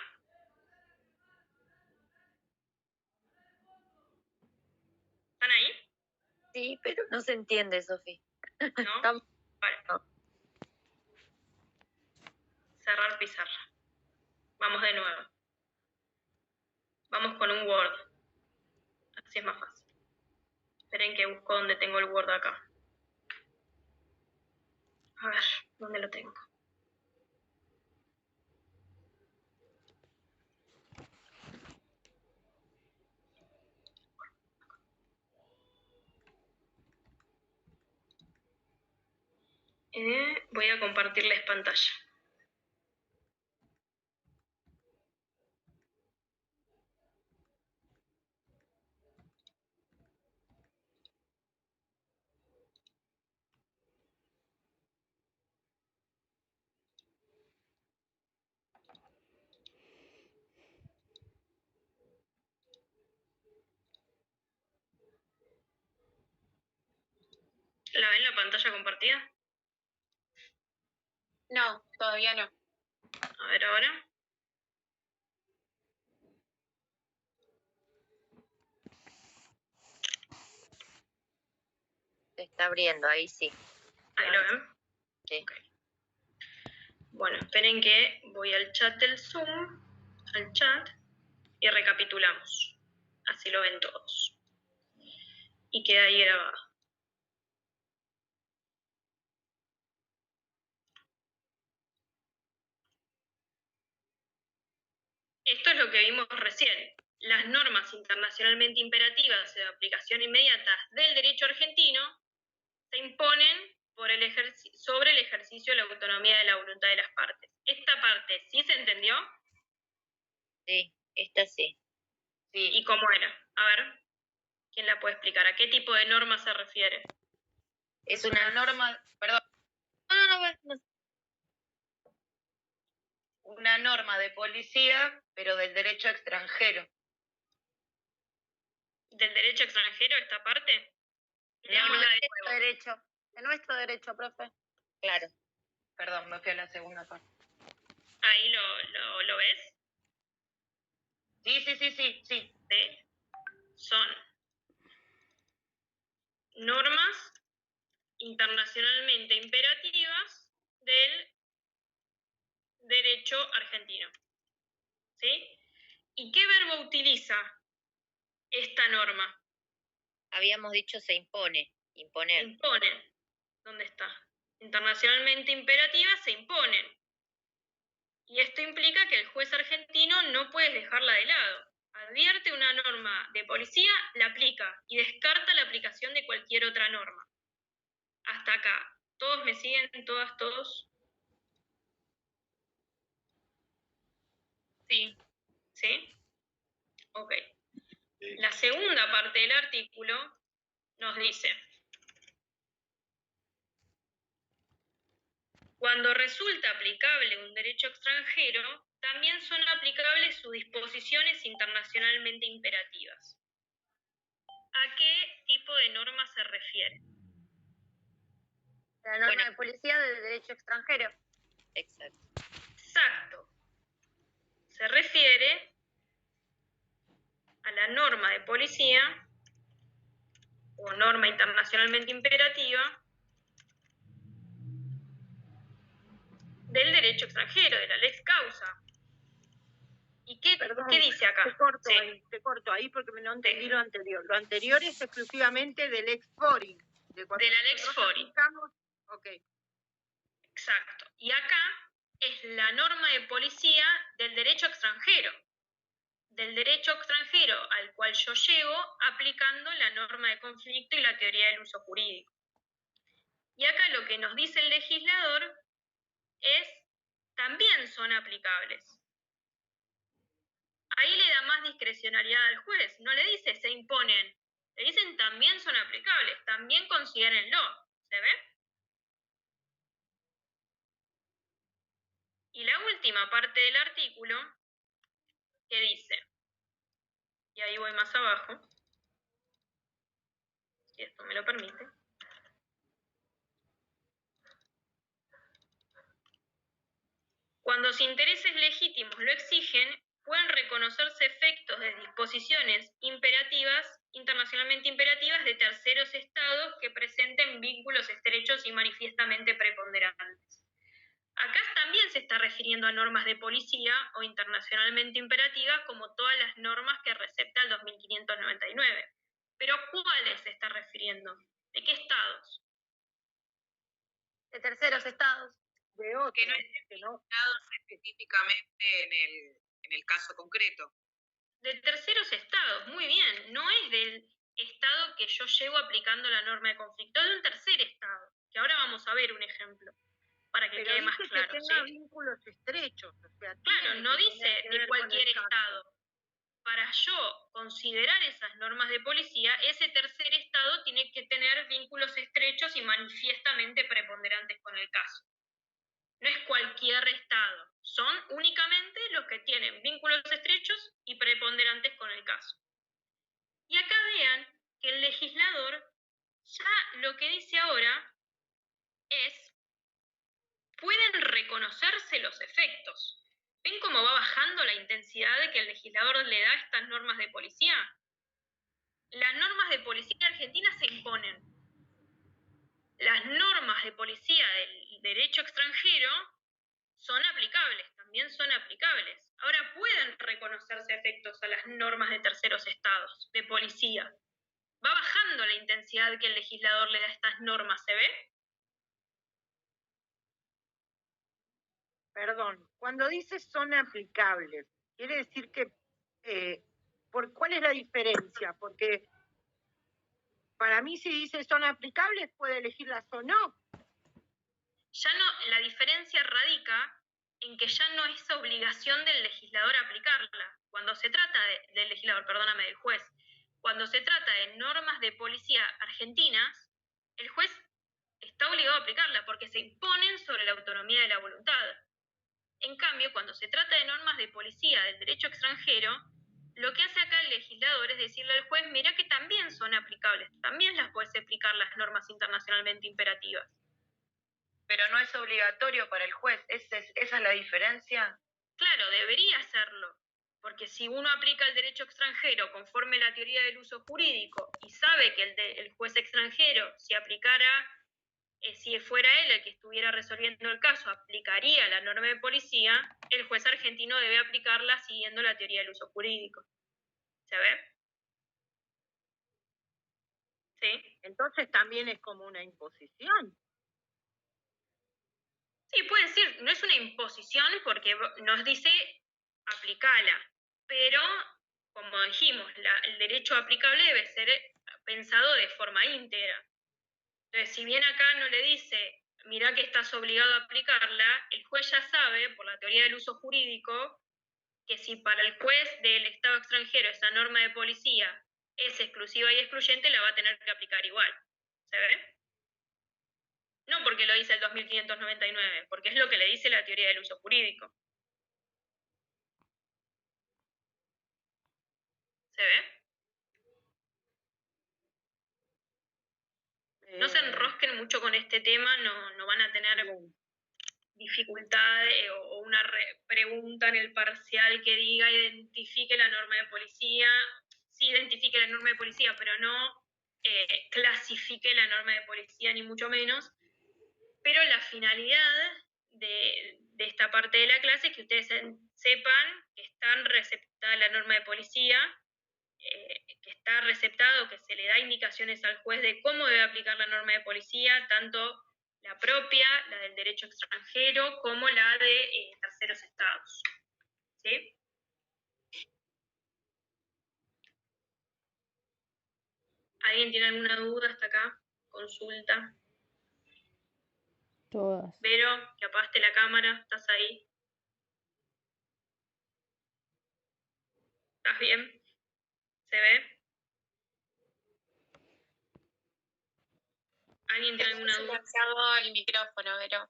¿Están ahí? Sí, pero no se entiende, Sofi. ¿No? Vale. No. Cerrar pizarra. Vamos de nuevo. Vamos con un Word. Así es más fácil. Esperen que busco dónde tengo el Word acá. A ver, ¿dónde lo tengo? Voy a compartirles pantalla. ¿La ven la pantalla compartida? No, todavía no. A ver ahora. Se está abriendo, ahí sí. Ahí lo ven. Sí. Okay. Bueno, esperen que voy al chat del Zoom, al chat, y recapitulamos. Así lo ven todos. Y queda ahí grabado. Esto es lo que vimos recién. Las normas internacionalmente imperativas de aplicación inmediata del derecho argentino se imponen sobre el ejercicio de la autonomía de la voluntad de las partes. ¿Esta parte sí se entendió? Sí, esta sí. Sí. ¿Y cómo era? A ver, ¿quién la puede explicar? ¿A qué tipo de norma se refiere? Es Una norma, perdón, no. una norma de policía, pero del derecho extranjero. ¿Del derecho extranjero esta parte? No, Leámosla de nuestro nuevo. derecho. De nuestro derecho, profe. Claro. Perdón, me fui a la segunda parte. ¿Ahí lo ves? Sí. ¿Sí? Son normas internacionalmente imperativas del derecho argentino. ¿Sí? ¿Y qué verbo utiliza esta norma? Habíamos dicho se impone. Imponer. Imponen. ¿Dónde está? Internacionalmente imperativas se imponen. Y esto implica que el juez argentino no puede dejarla de lado. Advierte una norma de policía, la aplica y descarta la aplicación de cualquier otra norma. Hasta acá. ¿Todos me siguen? ¿Todas, todos? Sí. ¿Sí? Ok. La segunda parte del artículo nos dice: cuando resulta aplicable un derecho extranjero, también son aplicables sus disposiciones internacionalmente imperativas. ¿A qué tipo de norma se refiere? La norma de policía del derecho extranjero. Exacto. Exacto. Se refiere a la norma de policía o norma internacionalmente imperativa del derecho extranjero, de la lex causa. ¿Y qué dice acá? Te corto ahí porque no entendí lo anterior. Lo anterior es exclusivamente del lex fori. De la lex fori. Ok. Exacto. Y acá es la norma de policía del derecho extranjero. Del derecho extranjero al cual yo llego aplicando la norma de conflicto y la teoría del uso jurídico. Y acá lo que nos dice el legislador es, también son aplicables. Ahí le da más discrecionalidad al juez, no le dice se imponen, le dicen también son aplicables, también considérenlo, ¿se ve? Y la última parte del artículo, que dice, y ahí voy más abajo, si esto me lo permite. Cuando los intereses legítimos lo exigen, pueden reconocerse efectos de disposiciones imperativas, internacionalmente imperativas, de terceros estados que presenten vínculos estrechos y manifiestamente preponderantes. Acá también se está refiriendo a normas de policía o internacionalmente imperativas, como todas las normas que recepta el 2599. Pero ¿cuáles se está refiriendo? ¿De qué estados? De terceros estados. De otro. Que no es determinado específicamente en el caso concreto. De terceros estados, muy bien. No es del estado que yo llevo aplicando la norma de conflicto, es de un tercer estado, que ahora vamos a ver un ejemplo, para que quede más claro. Que tenga vínculos estrechos. O sea, claro, no dice de cualquier estado. Para yo considerar esas normas de policía, ese tercer estado tiene que tener vínculos estrechos y manifiestamente preponderantes con el caso. No es cualquier estado, son únicamente los que tienen vínculos estrechos y preponderantes con el caso. Y acá vean que el legislador ya lo que dice ahora es, pueden reconocerse los efectos. ¿Ven cómo va bajando la intensidad de que el legislador le da estas normas de policía? Las normas de policía argentina se imponen. Las normas de policía del derecho extranjero son aplicables, también son aplicables. Ahora pueden reconocerse efectos a las normas de terceros estados, de policía. Va bajando la intensidad que el legislador le da a estas normas, ¿se ve? Perdón, cuando dice son aplicables, quiere decir que, ¿cuál es la diferencia? Porque para mí si dice son aplicables, puede elegirlas o no. Ya no, la diferencia radica en que ya no es obligación del legislador aplicarla. Cuando se trata del legislador, perdóname, del juez, cuando se trata de normas de policía argentinas, el juez está obligado a aplicarla porque se imponen sobre la autonomía de la voluntad. En cambio, cuando se trata de normas de policía del derecho extranjero, lo que hace acá el legislador es decirle al juez, mira que también son aplicables, también las puedes aplicar las normas internacionalmente imperativas. Pero no es obligatorio para el juez, ¿esa es la diferencia? Claro, debería serlo, porque si uno aplica el derecho extranjero conforme la teoría del uso jurídico y sabe que el juez extranjero, si aplicara, si fuera él el que estuviera resolviendo el caso, aplicaría la norma de policía, el juez argentino debe aplicarla siguiendo la teoría del uso jurídico. ¿Se ve? ¿Sí? Entonces también es como una imposición. Sí, puede decir, no es una imposición porque nos dice aplicala, pero como dijimos, el derecho aplicable debe ser pensado de forma íntegra. Entonces, si bien acá no le dice, mirá que estás obligado a aplicarla, el juez ya sabe, por la teoría del uso jurídico, que si para el juez del Estado extranjero esa norma de policía es exclusiva y excluyente, la va a tener que aplicar igual. ¿Se ve? No porque lo dice el 2599, porque es lo que le dice la teoría del uso jurídico. ¿Se ve? No se enrosquen mucho con este tema, no van a tener dificultad o una pregunta en el parcial que diga identifique la norma de policía. sí identifique la norma de policía, pero no clasifique la norma de policía, ni mucho menos. Pero la finalidad de esta parte de la clase es que ustedes sepan que están receptada la norma de policía, que está receptado, que se le da indicaciones al juez de cómo debe aplicar la norma de policía, tanto la propia, la del derecho extranjero, como la de terceros estados. ¿Sí? ¿Alguien tiene alguna duda hasta acá? Consulta. Todas. Vero, que apagaste la cámara, ¿estás ahí? ¿Estás bien? ¿Se ve? ¿Alguien tiene alguna duda? Silenciado el micrófono, Vero.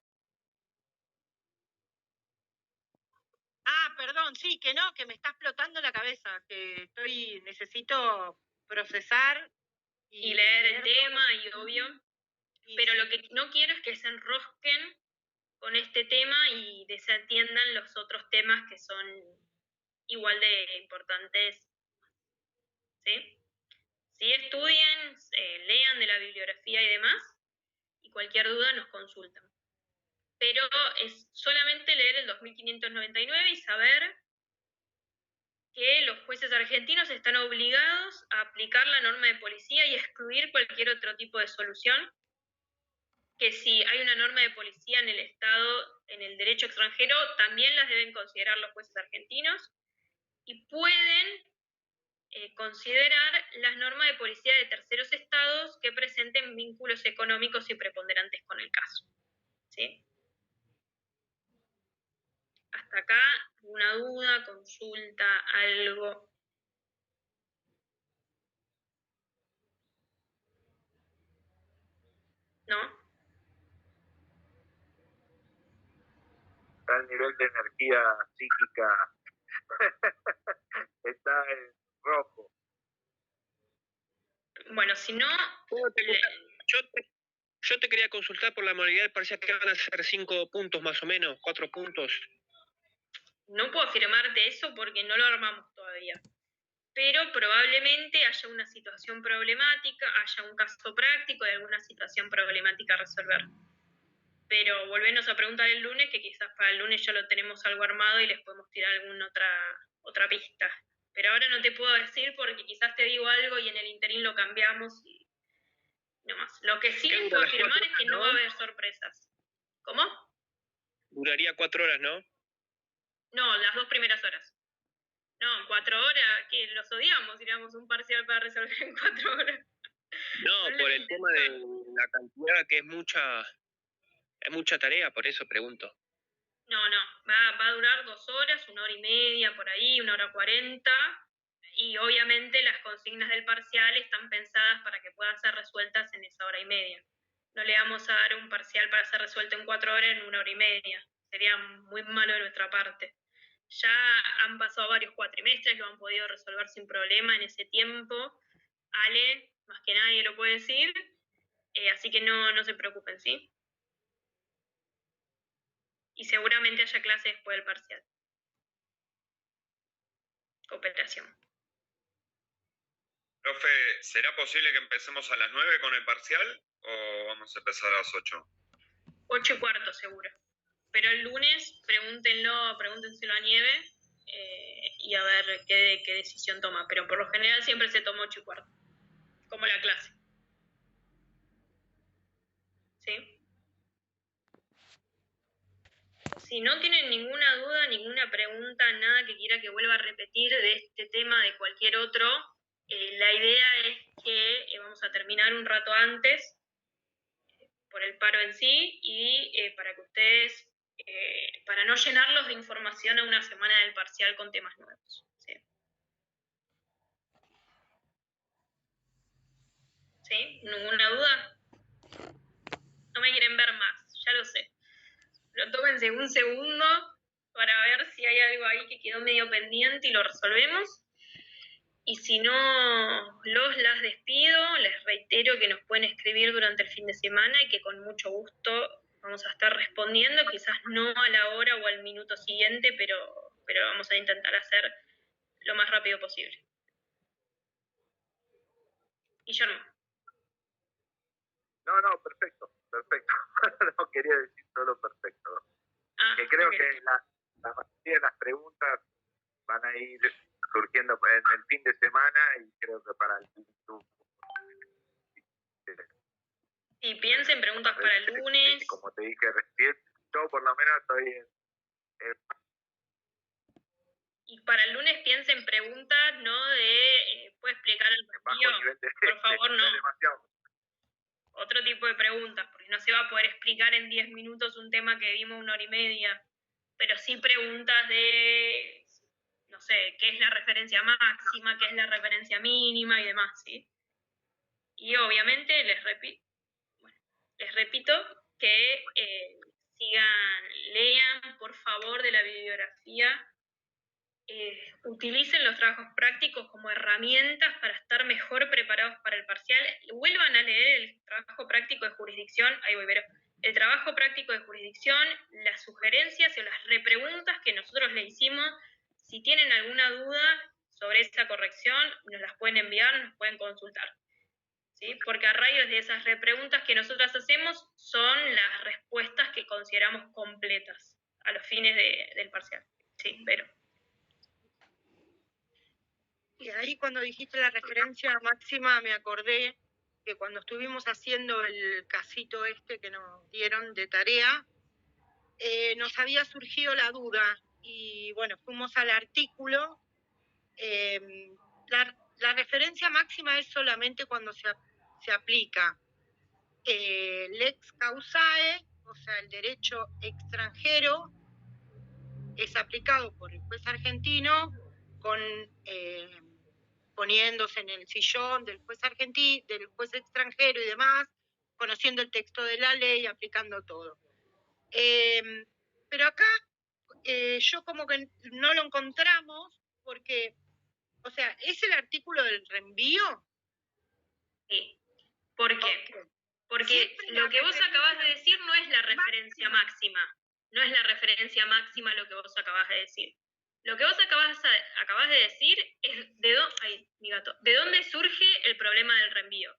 Ah, perdón, sí, que no, que me está explotando la cabeza, que necesito procesar Y leer el todo. tema, y obvio. Pero lo que no quiero es que se enrosquen con este tema y desatiendan los otros temas que son igual de importantes. ¿Sí? Sí, estudien, lean de la bibliografía y demás, y cualquier duda nos consultan. Pero es solamente leer el 2599 y saber que los jueces argentinos están obligados a aplicar la norma de policía y excluir cualquier otro tipo de solución, que si hay una norma de policía en el Estado, en el derecho extranjero, también las deben considerar los jueces argentinos, y pueden considerar las normas de policía de terceros estados que presenten vínculos económicos y preponderantes con el caso. ¿Sí? Hasta acá, ¿alguna duda, consulta, algo? ¿No? Está el nivel de energía psíquica, está en rojo. Bueno, si no... Yo te quería consultar por la modalidad del parcial, que van a ser 5 puntos más o menos, 4 puntos. No puedo afirmarte eso porque no lo armamos todavía. Pero probablemente haya una situación problemática, haya un caso práctico de alguna situación problemática a resolver. Pero volvernos a preguntar el lunes, que quizás para el lunes ya lo tenemos algo armado y les podemos tirar alguna otra pista. Pero ahora no te puedo decir porque quizás te digo algo y en el interín lo cambiamos y no más. Lo que sí les puedo afirmar es que no va a haber sorpresas. ¿Cómo? Duraría 4 horas, ¿no? No, las 2 primeras horas. No, 4 horas, que los odiamos, diríamos un parcial para resolver en 4 horas. No, por el tema de la cantidad, que es mucha tarea, por eso pregunto. No, va a durar 2 horas, 1 hora y media, por ahí, 1 hora 40, y obviamente las consignas del parcial están pensadas para que puedan ser resueltas en esa hora y media. No le vamos a dar un parcial para ser resuelto en 4 horas en 1 hora y media. Sería muy malo de nuestra parte. Ya han pasado varios cuatrimestres, lo han podido resolver sin problema en ese tiempo. Ale, más que nadie lo puede decir, así que no se preocupen, ¿sí? Y seguramente haya clase después del parcial. Cooperación. Profe, ¿será posible que empecemos a las 9 con el parcial o vamos a empezar a las 8? 8:15 seguro. Pero el lunes pregúntenselo a Nieve y a ver qué decisión toma. Pero por lo general siempre se toma 8:15, como la clase. ¿Sí? Si no tienen ninguna duda, ninguna pregunta, nada que quiera que vuelva a repetir de este tema, de cualquier otro, la idea es que vamos a terminar un rato antes por el paro en sí y para que ustedes, para no llenarlos de información a una semana del parcial con temas nuevos. ¿Sí? ¿Sí? ¿Ninguna duda? No me quieren ver más, ya lo sé. Pero tómense un segundo para ver si hay algo ahí que quedó medio pendiente y lo resolvemos. Y si no las despido, les reitero que nos pueden escribir durante el fin de semana y que con mucho gusto vamos a estar respondiendo, quizás no a la hora o al minuto siguiente, pero vamos a intentar hacer lo más rápido posible. Guillermo. No, perfecto. No quería decir solo perfecto. Que creo que la mayoría de las preguntas van a ir surgiendo en el fin de semana y creo que para el YouTube. Y piensen preguntas para el lunes. Como te dije recién, yo por lo menos estoy Y para el lunes piensen preguntas, no de, ¿puedo explicar el reenvío? Por favor, no. Otro tipo de preguntas, porque no se va a poder explicar en 10 minutos un tema que vimos 1 hora y media, pero sí preguntas de, no sé, qué es la referencia máxima, qué es la referencia mínima y demás, ¿sí? Y obviamente les repito que lean por favor de la bibliografía, utilicen los trabajos prácticos como herramientas para estar mejor preparados para el parcial. Vuelvan a leer el trabajo práctico de jurisdicción, el trabajo práctico de jurisdicción, las sugerencias o las repreguntas que nosotros le hicimos. Si tienen alguna duda sobre esa corrección, nos las pueden enviar, nos pueden consultar, ¿sí? Porque a rayos de esas repreguntas que nosotras hacemos son las respuestas que consideramos completas a los fines del parcial. Sí, pero... Y ahí cuando dijiste la referencia máxima me acordé que cuando estuvimos haciendo el casito que nos dieron de tarea, nos había surgido la duda y bueno, fuimos al artículo. La referencia máxima es solamente cuando se aplica lex causae, o sea, el derecho extranjero es aplicado por el juez argentino con poniéndose en el sillón del juez argentino, del juez extranjero y demás, conociendo el texto de la ley, aplicando todo. Pero acá yo como que no lo encontramos porque, o sea, ¿es el artículo del reenvío? Sí. ¿Por qué? Porque lo que vos acabas de decir no es la referencia máxima. No es la referencia máxima lo que vos acabas de decir. Lo que vos acabas de decir es ¿de dónde surge el problema del reenvío?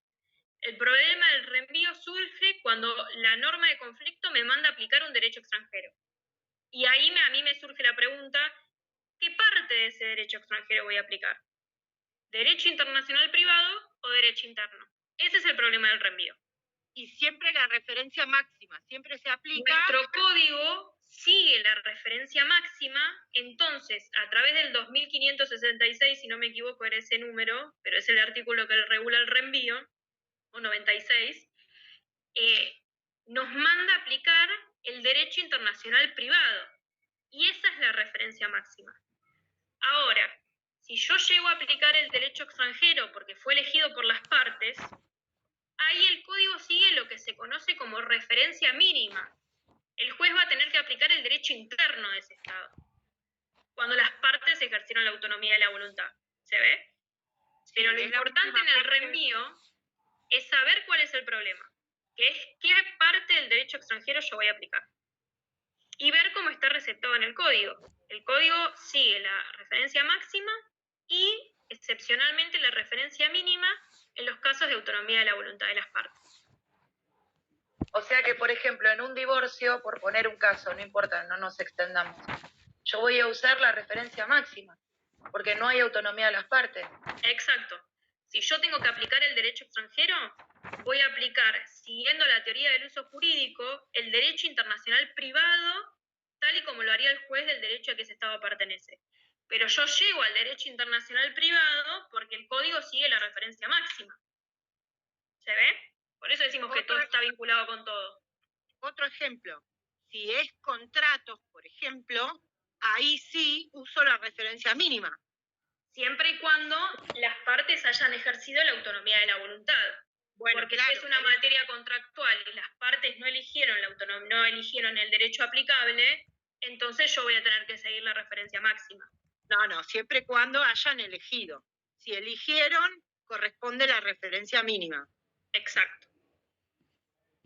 El problema del reenvío surge cuando la norma de conflicto me manda a aplicar un derecho extranjero. Y ahí a mí me surge la pregunta, ¿qué parte de ese derecho extranjero voy a aplicar? ¿Derecho internacional privado o derecho interno? Ese es el problema del reenvío. Y siempre la referencia máxima, siempre se aplica. Nuestro código sigue la referencia máxima, entonces, a través del 2566, si no me equivoco era ese número, pero es el artículo que regula el reenvío, o 96, nos manda a aplicar el derecho internacional privado. Y esa es la referencia máxima. Ahora, si yo llego a aplicar el derecho extranjero porque fue elegido por las partes, ahí el código sigue lo que se conoce como referencia mínima. El juez va a tener que aplicar el derecho interno de ese Estado, cuando las partes ejercieron la autonomía de la voluntad. ¿Se ve? Pero lo importante en el reenvío es saber cuál es el problema, que es qué parte del derecho extranjero yo voy a aplicar. Y ver cómo está receptado en el código. El código sigue la referencia máxima y, excepcionalmente, la referencia mínima en los casos de autonomía de la voluntad de las partes. O sea que, por ejemplo, en un divorcio, por poner un caso, no importa, no nos extendamos, yo voy a usar la referencia máxima, porque no hay autonomía de las partes. Exacto. Si yo tengo que aplicar el derecho extranjero, voy a aplicar, siguiendo la teoría del uso jurídico, el derecho internacional privado, tal y como lo haría el juez del derecho a que ese Estado pertenece. Pero yo llego al derecho internacional privado porque el código sigue la referencia máxima. ¿Se ve? Por eso decimos que todo está vinculado con todo. Otro ejemplo, si es contratos, por ejemplo, ahí sí uso la referencia mínima. Siempre y cuando las partes hayan ejercido la autonomía de la voluntad. Bueno, porque claro, si es una materia contractual y las partes no eligieron la autonomía, no eligieron el derecho aplicable, entonces yo voy a tener que seguir la referencia máxima. No, siempre y cuando hayan elegido. Si eligieron, corresponde la referencia mínima. Exacto.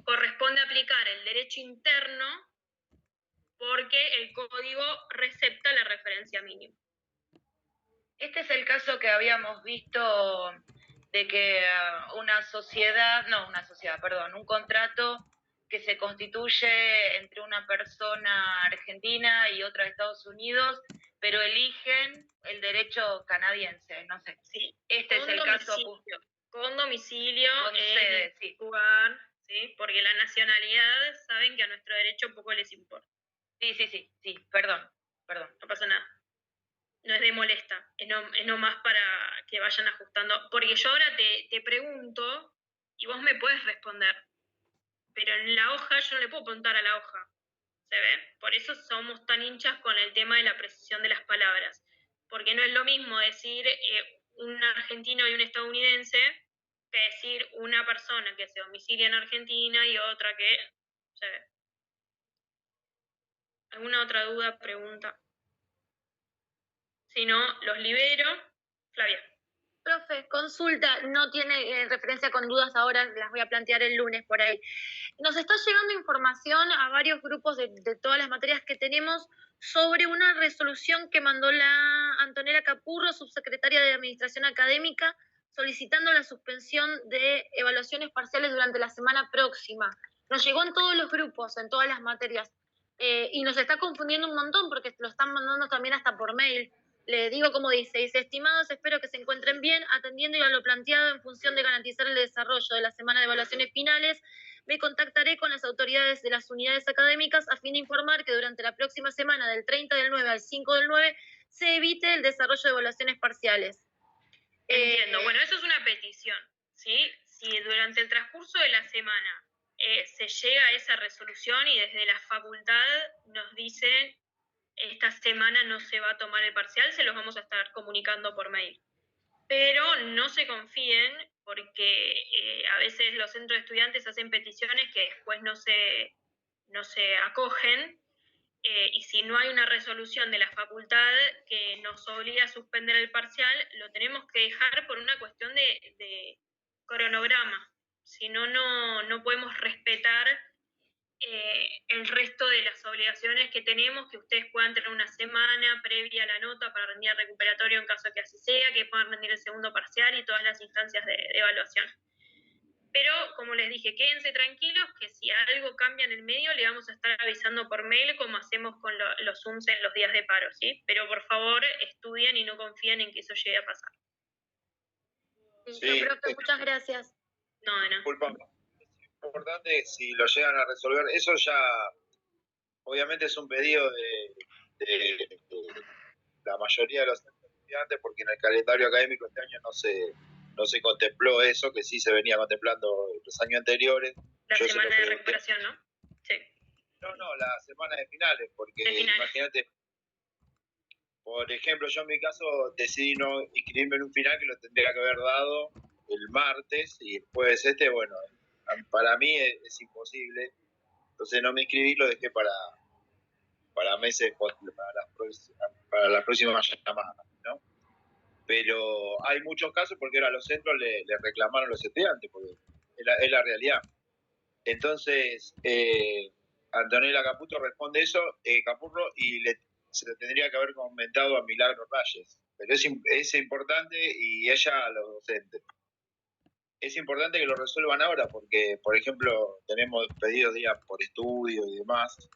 Corresponde aplicar el derecho interno porque el código recepta la referencia mínima. Este es el caso que habíamos visto de que un contrato que se constituye entre una persona argentina y otra de Estados Unidos, pero eligen el derecho canadiense, no sé. Sí. Este es el caso. Con domicilio con sede, sí. Lugar, ¿sí? Porque la nacionalidad, saben que a nuestro derecho poco les importa. Sí, perdón. No pasa nada. No es de molesta, es nomás para que vayan ajustando. Porque yo ahora te pregunto y vos me puedes responder. Pero en la hoja yo no le puedo preguntar a la hoja. ¿Se ve? Por eso somos tan hinchas con el tema de la precisión de las palabras. Porque no es lo mismo decir un argentino y un estadounidense que decir una persona que se domicilia en Argentina y otra que... ¿Se ve? ¿Alguna otra duda, pregunta? Si no, los libero. Flavia. Profe, consulta, no tiene referencia con dudas ahora, las voy a plantear el lunes por ahí. Nos está llegando información a varios grupos de todas las materias que tenemos sobre una resolución que mandó la Antonella Capurro, subsecretaria de Administración Académica, solicitando la suspensión de evaluaciones parciales durante la semana próxima. Nos llegó en todos los grupos, en todas las materias, y nos está confundiendo un montón porque lo están mandando también hasta por mail. Le digo como dice, estimados, espero que se encuentren bien, atendiendo a lo planteado en función de garantizar el desarrollo de la semana de evaluaciones finales, me contactaré con las autoridades de las unidades académicas a fin de informar que durante la próxima semana, del 30 del 9 al 5 del 9, se evite el desarrollo de evaluaciones parciales. Entiendo. Bueno, eso es una petición, ¿sí? Si durante el transcurso de la semana se llega a esa resolución y desde la facultad nos dicen esta semana no se va a tomar el parcial, se los vamos a estar comunicando por mail. Pero no se confíen porque a veces los centros de estudiantes hacen peticiones que después no se acogen y si no hay una resolución de la facultad que nos obliga a suspender el parcial, lo tenemos que dejar por una cuestión de cronograma. Si no, no podemos respetar el resto de las obligaciones que tenemos, que ustedes puedan tener una semana previa a la nota para rendir el recuperatorio en caso de que así sea, que puedan rendir el segundo parcial y todas las instancias de evaluación. Pero, como les dije, quédense tranquilos que si algo cambia en el medio, le vamos a estar avisando por mail como hacemos con los Zooms en los días de paro, ¿sí? Pero, por favor, estudien y no confíen en que eso llegue a pasar. Sí, profe, muchas gracias. No, de nada. Disculpame. Es importante si lo llegan a resolver. Eso ya, obviamente, es un pedido de la mayoría de los estudiantes, porque en el calendario académico este año no se contempló eso, que sí se venía contemplando los años anteriores. La semana de recuperación, ¿no? Sí. No, la semana de finales, porque imagínate, por ejemplo, yo en mi caso decidí no inscribirme en un final que lo tendría que haber dado el martes y el jueves bueno, para mí es imposible, entonces no me inscribí, lo dejé para meses, para la próxima llamada, ¿no? Pero hay muchos casos porque ahora los centros le reclamaron a los estudiantes, porque es la realidad. Entonces, Antonella Capurro responde eso, Capurro, y se le tendría que haber comentado a Milagro Reyes. Pero es importante, y ella a los docentes. Es importante que lo resuelvan ahora, porque, por ejemplo, tenemos pedidos días por estudio y demás,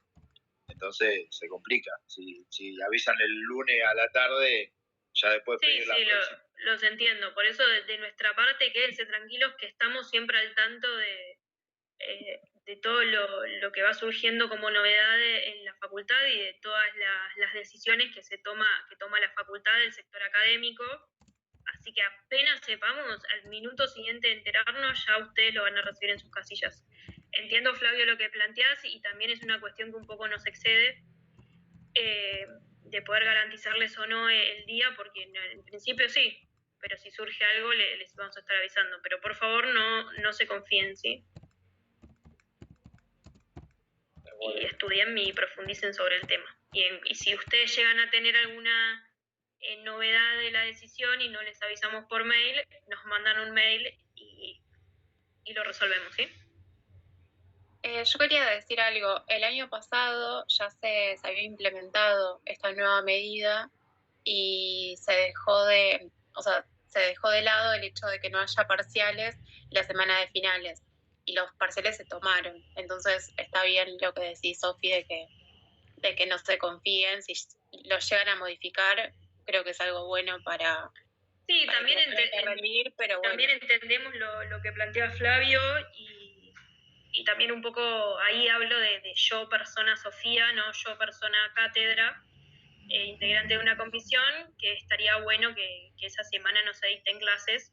entonces se complica. Si avisan el lunes a la tarde, ya después pedir la próxima. Los entiendo. Por eso, de nuestra parte, quédense tranquilos que estamos siempre al tanto de todo lo que va surgiendo como novedad en la facultad y de todas las decisiones que toma la facultad del sector académico. Así que apenas sepamos, al minuto siguiente de enterarnos, ya ustedes lo van a recibir en sus casillas. Entiendo, Flavio, lo que planteás y también es una cuestión que un poco nos excede de poder garantizarles o no el día, porque en principio sí, pero si surge algo les vamos a estar avisando. Pero por favor no se confíen, ¿sí? Y estudien y profundicen sobre el tema. Y si ustedes llegan a tener alguna novedad de la decisión y no les avisamos por mail, nos mandan un mail y lo resolvemos, ¿sí? Yo quería decir algo. El año pasado ya se había implementado esta nueva medida y se dejó se dejó de lado el hecho de que no haya parciales la semana de finales. Y los parciales se tomaron. Entonces está bien lo que decís, Sofi, de que no se confíen. Si los llegan a modificar, creo que es algo bueno para... Sí, para también, rendir, pero bueno. También entendemos lo que plantea Flavio y también un poco ahí hablo de yo persona Sofía, no yo persona cátedra, integrante de una comisión, que estaría bueno que esa semana no se dicten clases.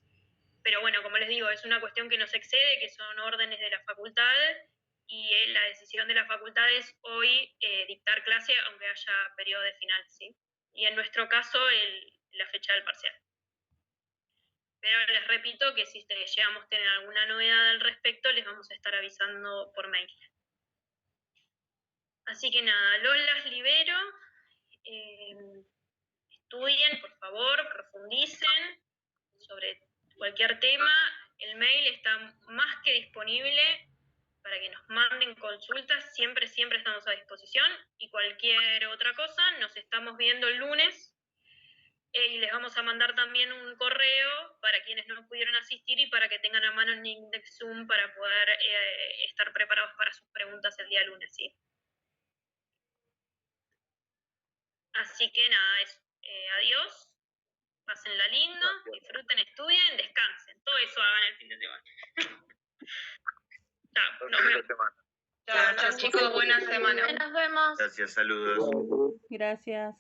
Pero bueno, como les digo, es una cuestión que nos excede, que son órdenes de la facultad, y la decisión de la facultad es hoy dictar clase, aunque haya periodo de final, ¿sí? Y en nuestro caso, la fecha del parcial. Pero les repito que si llegamos a tener alguna novedad al respecto, les vamos a estar avisando por mail. Así que nada, los las libero. Estudien, por favor, profundicen sobre cualquier tema. El mail está más que disponible para que nos manden consultas. Siempre estamos a disposición. Y cualquier otra cosa, nos estamos viendo el lunes. Y les vamos a mandar también un correo para quienes no pudieron asistir y para que tengan a mano el link de Zoom para poder estar preparados para sus preguntas el día lunes, ¿sí? Así que nada, adiós. Pásenla lindo, disfruten, estudien, descansen. Todo eso hagan el fin de semana. Chao, nos vemos. Chao, chicos, buena semana. Nos vemos. Gracias, saludos. Gracias.